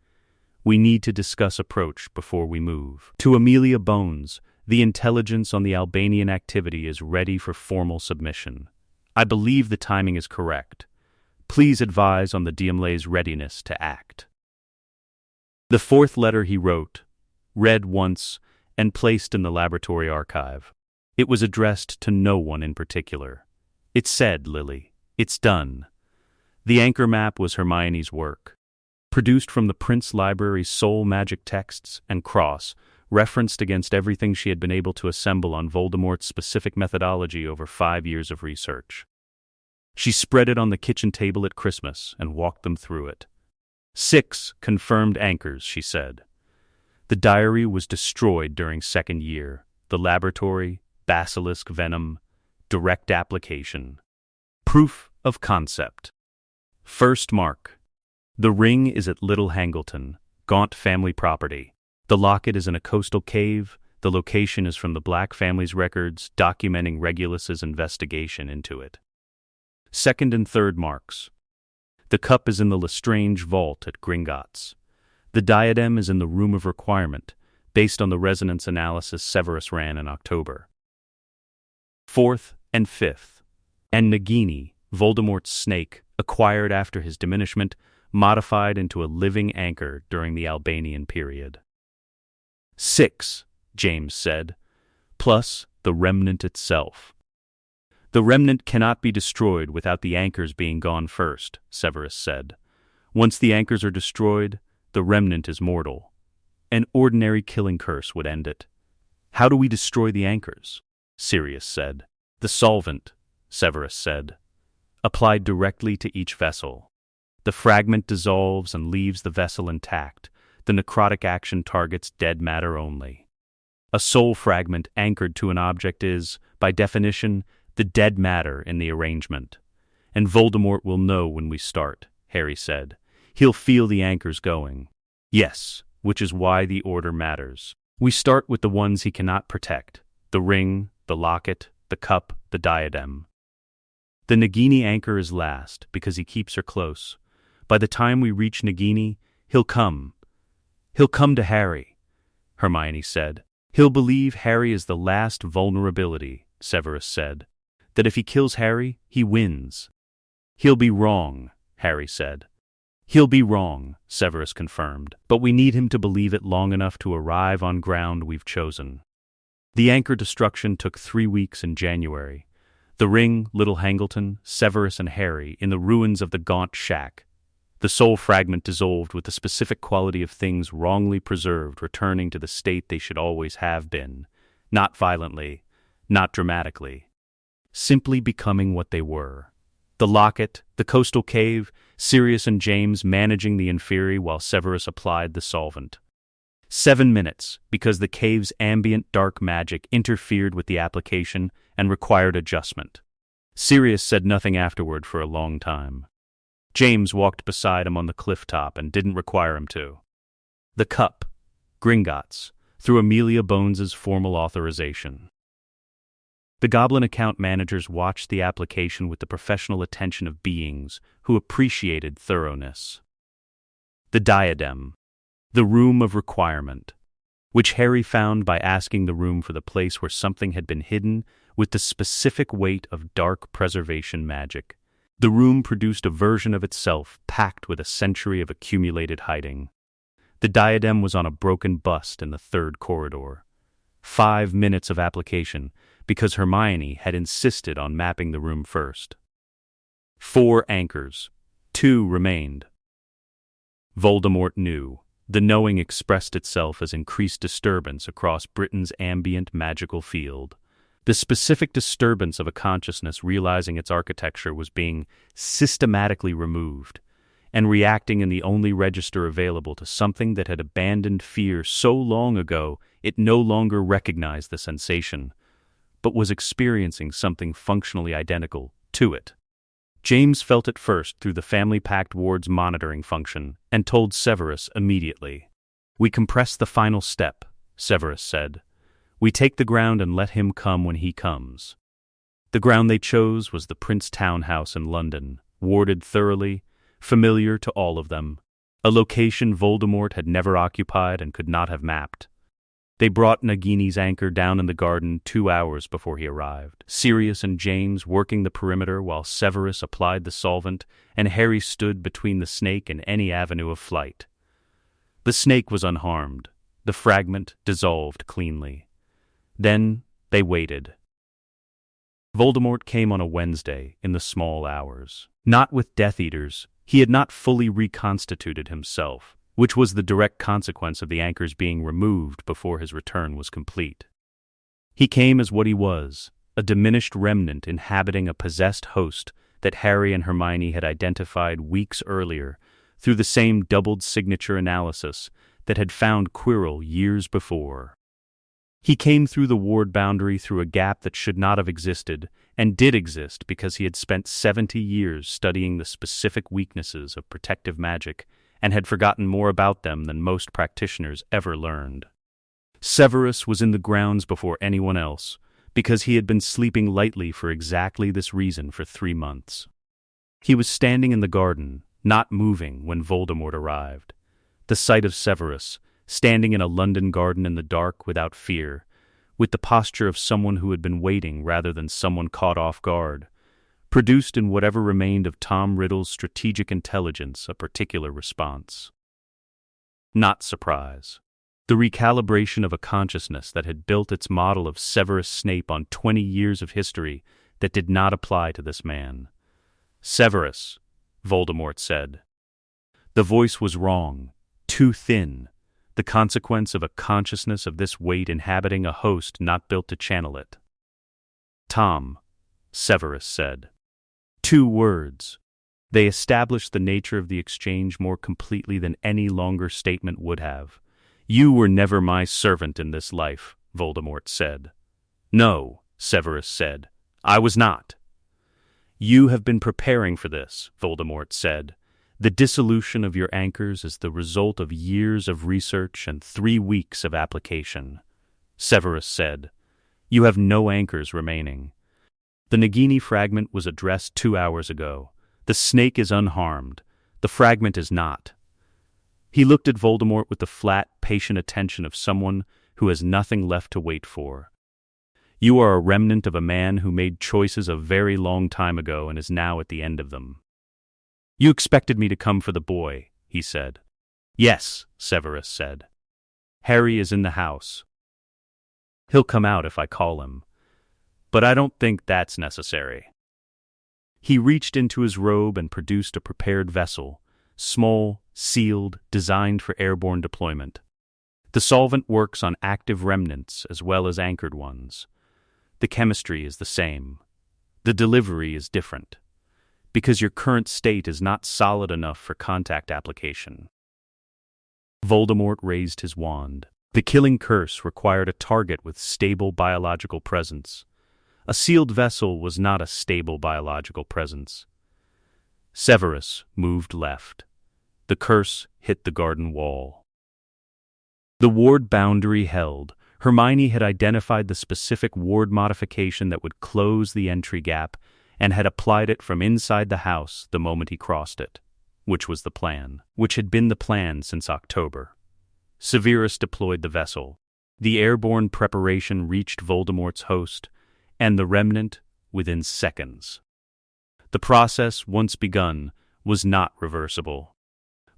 We need to discuss approach before we move. To Amelia Bones, the intelligence on the Albanian activity is ready for formal submission. I believe the timing is correct. Please advise on the Diemlay's readiness to act." The 4th letter he wrote, read once, and placed in the laboratory archive. It was addressed to no one in particular. It said, "Lily, it's done." The anchor map was Hermione's work. Produced from the Prince Library's sole magic texts and cross, referenced against everything she had been able to assemble on Voldemort's specific methodology over 5 years of research. She spread it on the kitchen table at Christmas and walked them through it. 6 confirmed anchors, she said. The diary was destroyed during 2nd year. The laboratory, basilisk venom, direct application. Proof of concept. First mark. The ring is at Little Hangleton, Gaunt family property. The locket is in a coastal cave. The location is from the Black family's records documenting Regulus's investigation into it. 2nd and 3rd marks. The cup is in the Lestrange vault at Gringotts. The diadem is in the Room of Requirement, based on the resonance analysis Severus ran in October. 4th and 5th. And Nagini, Voldemort's snake, acquired after his diminishment, modified into a living anchor during the Albanian period. 6, James said, plus the remnant itself. The remnant cannot be destroyed without the anchors being gone first, Severus said. Once the anchors are destroyed, the remnant is mortal. An ordinary killing curse would end it. How do we destroy the anchors? Sirius said. The solvent, Severus said, applied directly to each vessel. The fragment dissolves and leaves the vessel intact, The necrotic action targets dead matter only. A soul fragment anchored to an object is, by definition, the dead matter in the arrangement. And Voldemort will know when we start, Harry said. He'll feel the anchors going. Yes, which is why the order matters. We start with the ones he cannot protect: the ring, the locket, the cup, the diadem. The Nagini anchor is last, because he keeps her close. By the time we reach Nagini, he'll come. He'll come to Harry, Hermione said. He'll believe Harry is the last vulnerability, Severus said. That if he kills Harry, he wins. He'll be wrong, Harry said. He'll be wrong, Severus confirmed, but we need him to believe it long enough to arrive on ground we've chosen. The anchor destruction took 3 weeks in January. The ring, Little Hangleton, Severus and Harry in the ruins of the Gaunt Shack. The soul fragment dissolved with the specific quality of things wrongly preserved returning to the state they should always have been. Not violently, not dramatically. Simply becoming what they were. The locket, the coastal cave, Sirius and James managing the Inferi while Severus applied the solvent. 7 minutes, because the cave's ambient dark magic interfered with the application and required adjustment. Sirius said nothing afterward for a long time. James walked beside him on the cliff top and didn't require him to. The cup, Gringotts, through Amelia Bones's formal authorization. The Goblin account managers watched the application with the professional attention of beings who appreciated thoroughness. The diadem, the room of requirement, which Harry found by asking the room for the place where something had been hidden with the specific weight of dark preservation magic. The room produced a version of itself packed with a century of accumulated hiding. The diadem was on a broken bust in the 3rd corridor. 5 minutes of application, because Hermione had insisted on mapping the room first. 4 anchors. 2 remained. Voldemort knew. The knowing expressed itself as increased disturbance across Britain's ambient magical field. The specific disturbance of a consciousness realizing its architecture was being systematically removed and reacting in the only register available to something that had abandoned fear so long ago it no longer recognized the sensation, but was experiencing something functionally identical to it. James felt it first through the family-packed ward's monitoring function and told Severus immediately. "We compress the final step," Severus said. "We take the ground and let him come when he comes." The ground they chose was the Prince Townhouse in London, warded thoroughly, familiar to all of them, a location Voldemort had never occupied and could not have mapped. They brought Nagini's anchor down in the garden 2 hours before he arrived, Sirius and James working the perimeter while Severus applied the solvent and Harry stood between the snake and any avenue of flight. The snake was unharmed, the fragment dissolved cleanly. Then they waited. Voldemort came on a Wednesday in the small hours. Not with Death Eaters, he had not fully reconstituted himself, which was the direct consequence of the anchors being removed before his return was complete. He came as what he was, a diminished remnant inhabiting a possessed host that Harry and Hermione had identified weeks earlier through the same doubled signature analysis that had found Quirrell years before. He came through the ward boundary through a gap that should not have existed, and did exist because he had spent 70 years studying the specific weaknesses of protective magic and had forgotten more about them than most practitioners ever learned. Severus was in the grounds before anyone else, because he had been sleeping lightly for exactly this reason for 3 months. He was standing in the garden, not moving when Voldemort arrived. The sight of Severus, standing in a London garden in the dark without fear, with the posture of someone who had been waiting rather than someone caught off guard, produced in whatever remained of Tom Riddle's strategic intelligence a particular response. Not surprise. The recalibration of a consciousness that had built its model of Severus Snape on 20 years of history that did not apply to this man. "Severus," Voldemort said. The voice was wrong, too thin, the consequence of a consciousness of this weight inhabiting a host not built to channel it. "Tom," Severus said. 2 words. They established the nature of the exchange more completely than any longer statement would have. "You were never my servant in this life," Voldemort said. "No," Severus said. "I was not." "You have been preparing for this," Voldemort said. "The dissolution of your anchors is the result of years of research and 3 weeks of application." Severus said, "You have no anchors remaining. The Nagini fragment was addressed 2 hours ago. The snake is unharmed. The fragment is not." He looked at Voldemort with the flat, patient attention of someone who has nothing left to wait for. "You are a remnant of a man who made choices a very long time ago and is now at the end of them." "You expected me to come for the boy," he said. "Yes," Severus said. "Harry is in the house. He'll come out if I call him. But I don't think that's necessary." He reached into his robe and produced a prepared vessel, small, sealed, designed for airborne deployment. The solvent works on active remnants as well as anchored ones. The chemistry is the same. The delivery is different, because your current state is not solid enough for contact application. Voldemort raised his wand. The killing curse required a target with stable biological presence. A sealed vessel was not a stable biological presence. Severus moved left. The curse hit the garden wall. The ward boundary held. Hermione had identified the specific ward modification that would close the entry gap and had applied it from inside the house the moment he crossed it, which had been the plan since October. Severus deployed the vessel. The airborne preparation reached Voldemort's host, and the remnant within seconds. The process, once begun, was not reversible.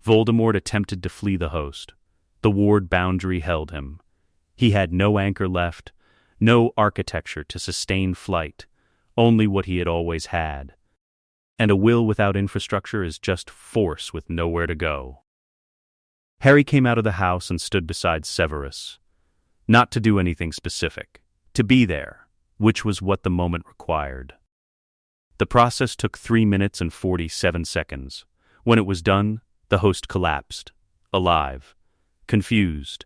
Voldemort attempted to flee the host. The ward boundary held him. He had no anchor left, no architecture to sustain flight, only what he had always had. And a will without infrastructure is just force with nowhere to go. Harry came out of the house and stood beside Severus. Not to do anything specific, to be there, which was what the moment required. The process took 3 minutes and 47 seconds. When it was done, the host collapsed, alive, confused,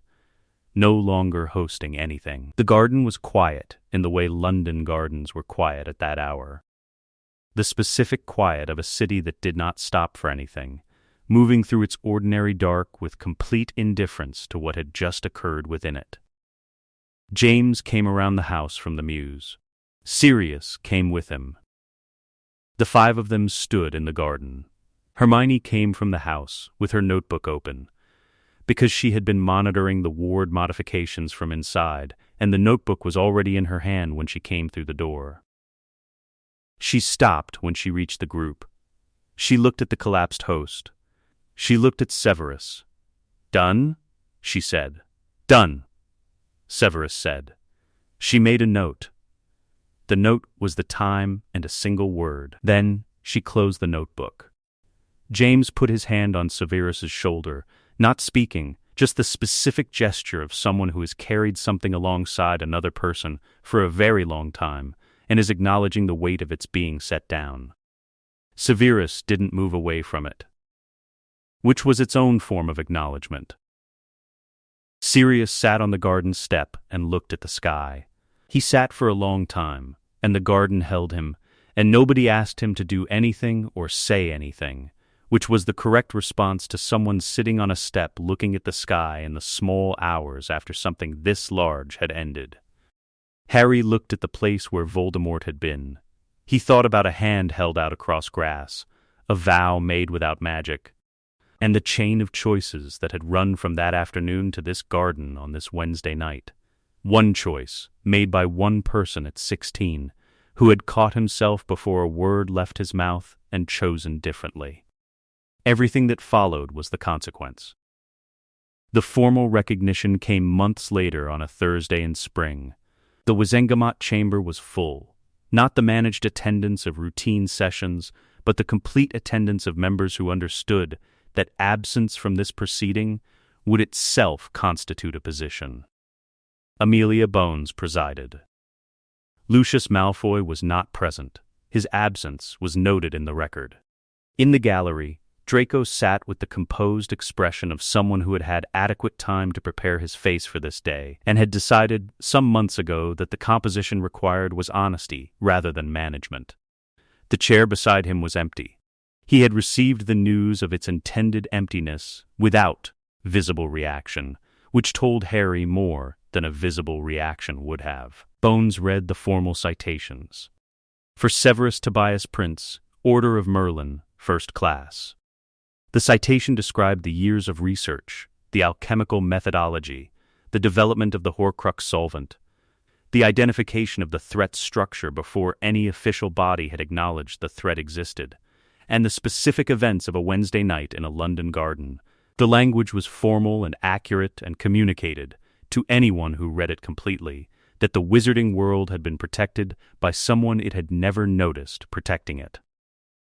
no longer hosting anything. The garden was quiet in the way London gardens were quiet at that hour. The specific quiet of a city that did not stop for anything, moving through its ordinary dark with complete indifference to what had just occurred within it. James came around the house from the mews. Sirius came with him. The 5 of them stood in the garden. Hermione came from the house with her notebook open, because she had been monitoring the ward modifications from inside, and the notebook was already in her hand when she came through the door. She stopped when she reached the group. She looked at the collapsed host. She looked at Severus. "Done?" she said. "Done," Severus said. She made a note. The note was the time and a single word. Then she closed the notebook. James put his hand on Severus's shoulder, not speaking, just the specific gesture of someone who has carried something alongside another person for a very long time and is acknowledging the weight of its being set down. Severus didn't move away from it, which was its own form of acknowledgement. Sirius sat on the garden step and looked at the sky. He sat for a long time, and the garden held him, and nobody asked him to do anything or say anything, which was the correct response to someone sitting on a step looking at the sky in the small hours after something this large had ended. Harry looked at the place where Voldemort had been. He thought about a hand held out across grass, a vow made without magic, and the chain of choices that had run from that afternoon to this garden on this Wednesday night. One choice, made by one person at 16, who had caught himself before a word left his mouth and chosen differently. Everything that followed was the consequence. The formal recognition came months later on a Thursday in spring. The Wizengamot chamber was full, not the managed attendance of routine sessions, but the complete attendance of members who understood that absence from this proceeding would itself constitute a position. Amelia Bones presided. Lucius Malfoy was not present. His absence was noted in the record. In the gallery, Draco sat with the composed expression of someone who had had adequate time to prepare his face for this day, and had decided some months ago that the composition required was honesty rather than management. The chair beside him was empty. He had received the news of its intended emptiness without visible reaction, which told Harry more than a visible reaction would have. Bones read the formal citations. For Severus Tobias Prince, Order of Merlin, First Class. The citation described the years of research, the alchemical methodology, the development of the Horcrux solvent, the identification of the threat's structure before any official body had acknowledged the threat existed, and the specific events of a Wednesday night in a London garden. The language was formal and accurate and communicated, to anyone who read it completely, that the wizarding world had been protected by someone it had never noticed protecting it.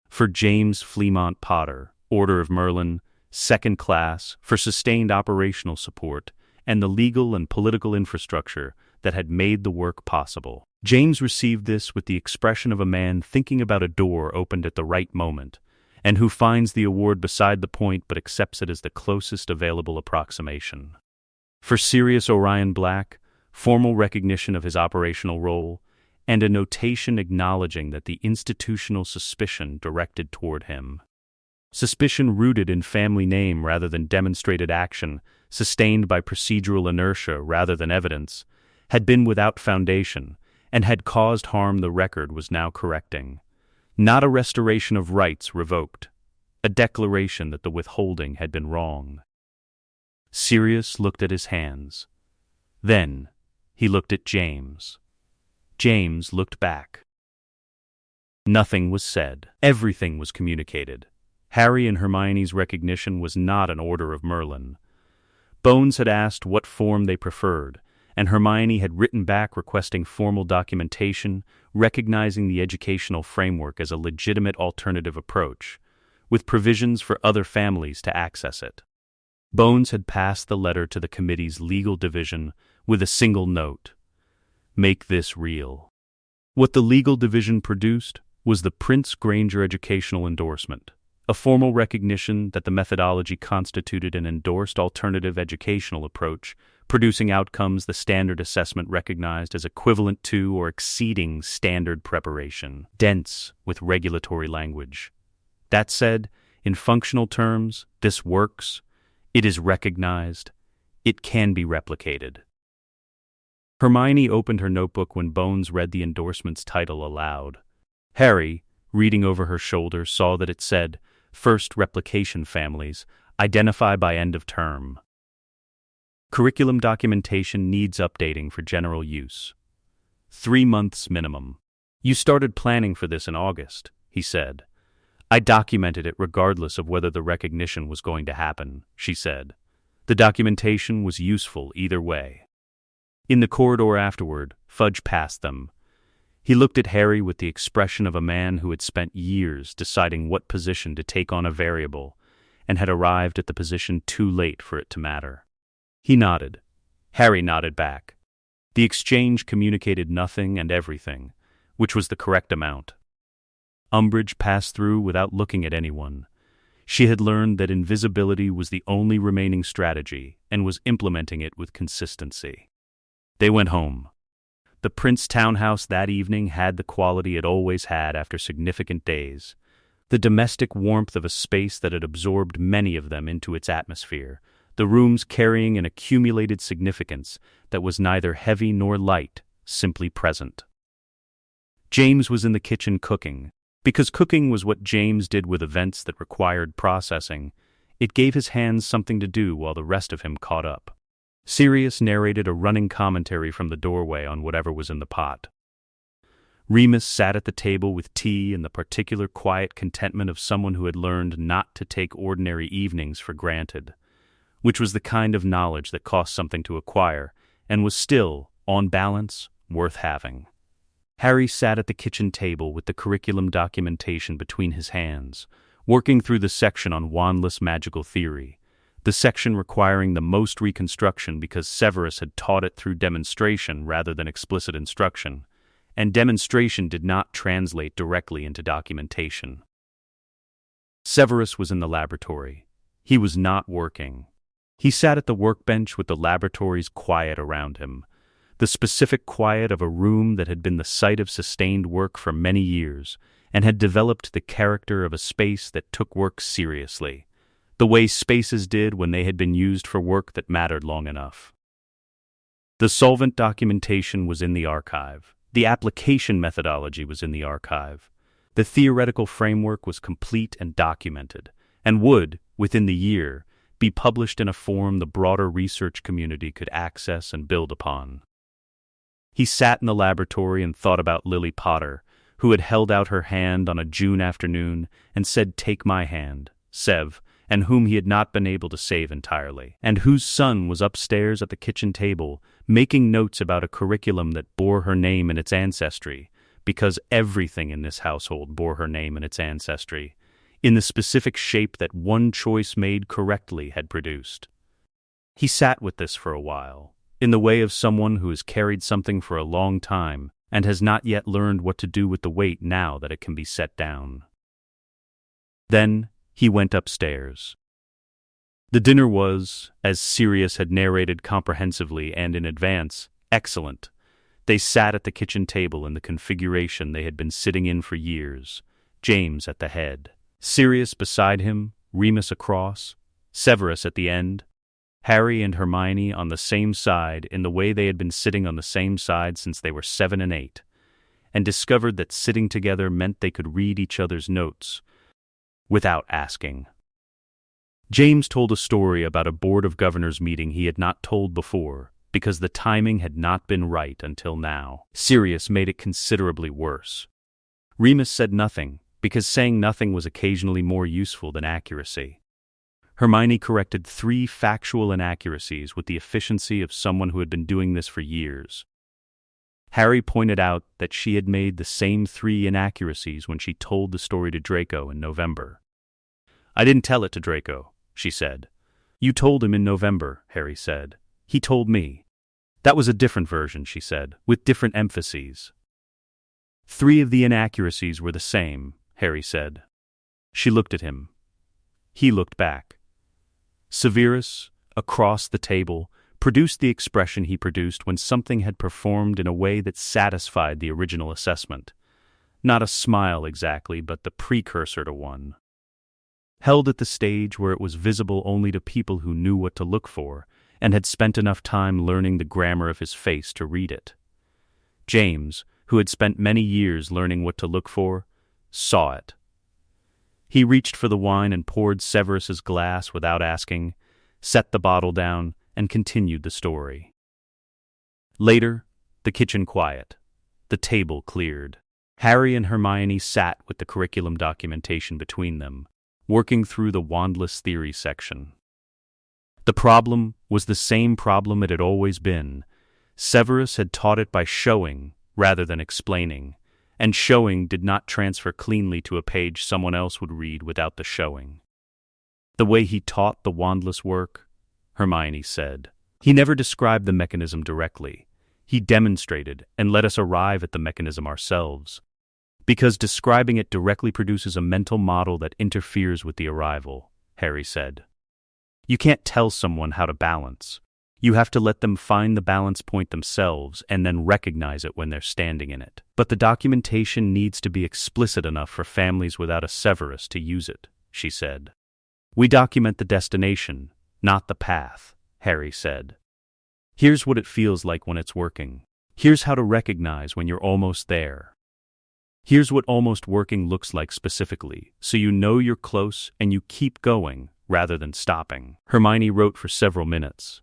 For James Fleamont Potter, Order of Merlin, Second Class, for sustained operational support and the legal and political infrastructure that had made the work possible. James received this with the expression of a man thinking about a door opened at the right moment, and who finds the award beside the point but accepts it as the closest available approximation. For Sirius Black, formal recognition of his operational role, and a notation acknowledging that the institutional suspicion directed toward him. Suspicion rooted in family name rather than demonstrated action, sustained by procedural inertia rather than evidence, had been without foundation, and had caused harm the record was now correcting. Not a restoration of rights revoked, a declaration that the withholding had been wrong. Sirius looked at his hands. Then he looked at James. James looked back. Nothing was said. Everything was communicated. Harry and Hermione's recognition was not an Order of Merlin. Bones had asked what form they preferred, and Hermione had written back requesting formal documentation, recognizing the educational framework as a legitimate alternative approach, with provisions for other families to access it. Bones had passed the letter to the committee's legal division with a single note: "Make this real." What the legal division produced was the Prince Granger educational endorsement, a formal recognition that the methodology constituted an endorsed alternative educational approach, producing outcomes the standard assessment recognized as equivalent to or exceeding standard preparation, dense with regulatory language. That said, in functional terms, this works, it is recognized, it can be replicated. Hermione opened her notebook when Bones read the endorsement's title aloud. Harry, reading over her shoulder, saw that it said, "First Replication Families, identify by end of term. Curriculum documentation needs updating for general use. 3 months minimum." "You started planning for this in August," he said. "I documented it regardless of whether the recognition was going to happen," she said. The documentation was useful either way. In the corridor afterward, Fudge passed them. He looked at Harry with the expression of a man who had spent years deciding what position to take on a variable, and had arrived at the position too late for it to matter. He nodded. Harry nodded back. The exchange communicated nothing and everything, which was the correct amount. Umbridge passed through without looking at anyone. She had learned that invisibility was the only remaining strategy and was implementing it with consistency. They went home. The Prince townhouse that evening had the quality it always had after significant days, the domestic warmth of a space that had absorbed many of them into its atmosphere, the rooms carrying an accumulated significance that was neither heavy nor light, simply present. James was in the kitchen cooking. Because cooking was what James did with events that required processing, it gave his hands something to do while the rest of him caught up. Sirius narrated a running commentary from the doorway on whatever was in the pot. Remus sat at the table with tea in the particular quiet contentment of someone who had learned not to take ordinary evenings for granted, which was the kind of knowledge that cost something to acquire and was still, on balance, worth having. Harry sat at the kitchen table with the curriculum documentation between his hands, working through the section on wandless magical theory, the section requiring the most reconstruction because Severus had taught it through demonstration rather than explicit instruction, and demonstration did not translate directly into documentation. Severus was in the laboratory. He was not working. He sat at the workbench with the laboratory's quiet around him, the specific quiet of a room that had been the site of sustained work for many years and had developed the character of a space that took work seriously, the way spaces did when they had been used for work that mattered long enough. The solvent documentation was in the archive. The application methodology was in the archive. The theoretical framework was complete and documented, and would, within the year, be published in a form the broader research community could access and build upon. He sat in the laboratory and thought about Lily Potter, who had held out her hand on a June afternoon and said, "Take my hand, Sev," and whom he had not been able to save entirely, and whose son was upstairs at the kitchen table, making notes about a curriculum that bore her name and its ancestry, because everything in this household bore her name and its ancestry, in the specific shape that one choice made correctly had produced. He sat with this for a while, in the way of someone who has carried something for a long time and has not yet learned what to do with the weight now that it can be set down. Then he went upstairs. The dinner was, as Sirius had narrated comprehensively and in advance, excellent. They sat at the kitchen table in the configuration they had been sitting in for years, James at the head, Sirius beside him, Remus across, Severus at the end, Harry and Hermione on the same side in the way they had been sitting on the same side since they were 7 and 8, and discovered that sitting together meant they could read each other's notes without asking. James told a story about a Board of Governors meeting he had not told before, because the timing had not been right until now. Sirius made it considerably worse. Remus said nothing, because saying nothing was occasionally more useful than accuracy. Hermione corrected 3 factual inaccuracies with the efficiency of someone who had been doing this for years. Harry pointed out that she had made the same 3 inaccuracies when she told the story to Draco in November. "I didn't tell it to Draco," she said. "You told him in November," Harry said. "He told me." "That was a different version," she said, "with different emphases." 3 of the inaccuracies were the same, Harry said. She looked at him. He looked back. Severus, across the table, produced the expression he produced when something had performed in a way that satisfied the original assessment. Not a smile exactly, but the precursor to one. Held at the stage where it was visible only to people who knew what to look for and had spent enough time learning the grammar of his face to read it. James, who had spent many years learning what to look for, saw it. He reached for the wine and poured Severus's glass without asking, set the bottle down, and continued the story. Later, the kitchen quiet. The table cleared. Harry and Hermione sat with the curriculum documentation between them, working through the wandless theory section. The problem was the same problem it had always been. Severus had taught it by showing rather than explaining, and showing did not transfer cleanly to a page someone else would read without the showing. The way he taught the wandless work, Hermione said. He never described the mechanism directly. He demonstrated and let us arrive at the mechanism ourselves, because describing it directly produces a mental model that interferes with the arrival, Harry said. You can't tell someone how to balance. You have to let them find the balance point themselves and then recognize it when they're standing in it. But the documentation needs to be explicit enough for families without a Severus to use it, she said. We document the destination, not the path, Harry said. Here's what it feels like when it's working. Here's how to recognize when you're almost there. Here's what almost working looks like specifically, so you know you're close and you keep going rather than stopping. Hermione wrote for several minutes.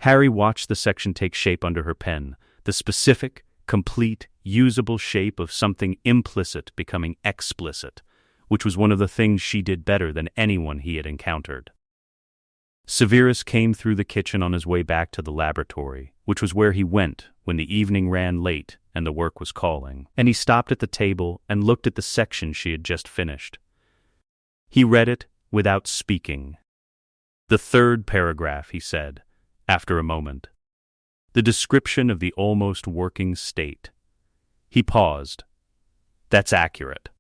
Harry watched the section take shape under her pen, the specific, complete, usable shape of something implicit becoming explicit, which was one of the things she did better than anyone he had encountered. Severus came through the kitchen on his way back to the laboratory, which was where he went when the evening ran late and the work was calling, and he stopped at the table and looked at the section she had just finished. He read it without speaking. The 3rd paragraph, he said, after a moment. The description of the almost working state. He paused. That's accurate.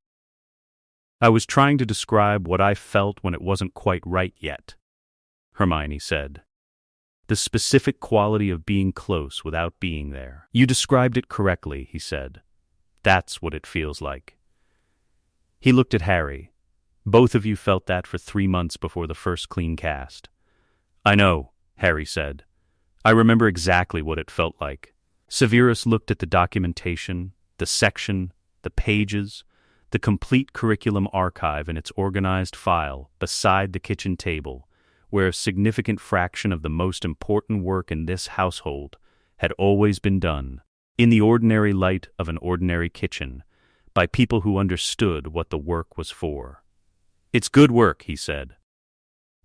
I was trying to describe what I felt when it wasn't quite right yet, Hermione said. The specific quality of being close without being there. You described it correctly, he said. That's what it feels like. He looked at Harry. Both of you felt that for 3 months before the first clean cast. I know, Harry said. I remember exactly what it felt like. Severus looked at the documentation, the section, the pages, the complete curriculum archive in its organized file beside the kitchen table, where a significant fraction of the most important work in this household had always been done, in the ordinary light of an ordinary kitchen, by people who understood what the work was for. It's good work, he said.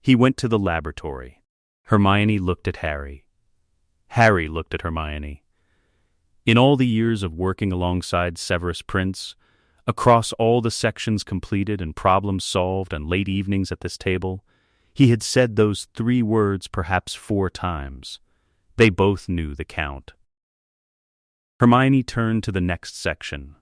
He went to the laboratory. Hermione looked at Harry. Harry looked at Hermione. In all the years of working alongside Severus Prince, across all the sections completed and problems solved and late evenings at this table, he had said those 3 words perhaps 4 times. They both knew the count. Hermione turned to the next section.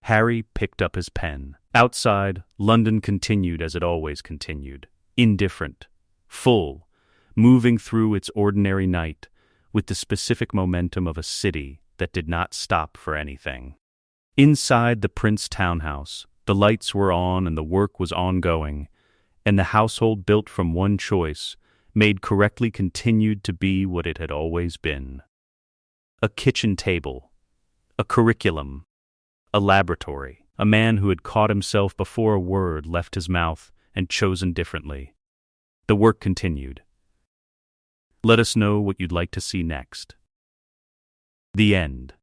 Harry picked up his pen. Outside, London continued as it always continued, indifferent, full, moving through its ordinary night with the specific momentum of a city that did not stop for anything. Inside the Prince townhouse, the lights were on and the work was ongoing, and the household built from one choice, made correctly, continued to be what it had always been. A kitchen table, a curriculum, a laboratory, a man who had caught himself before a word left his mouth and chosen differently. The work continued. Let us know what you'd like to see next. The end.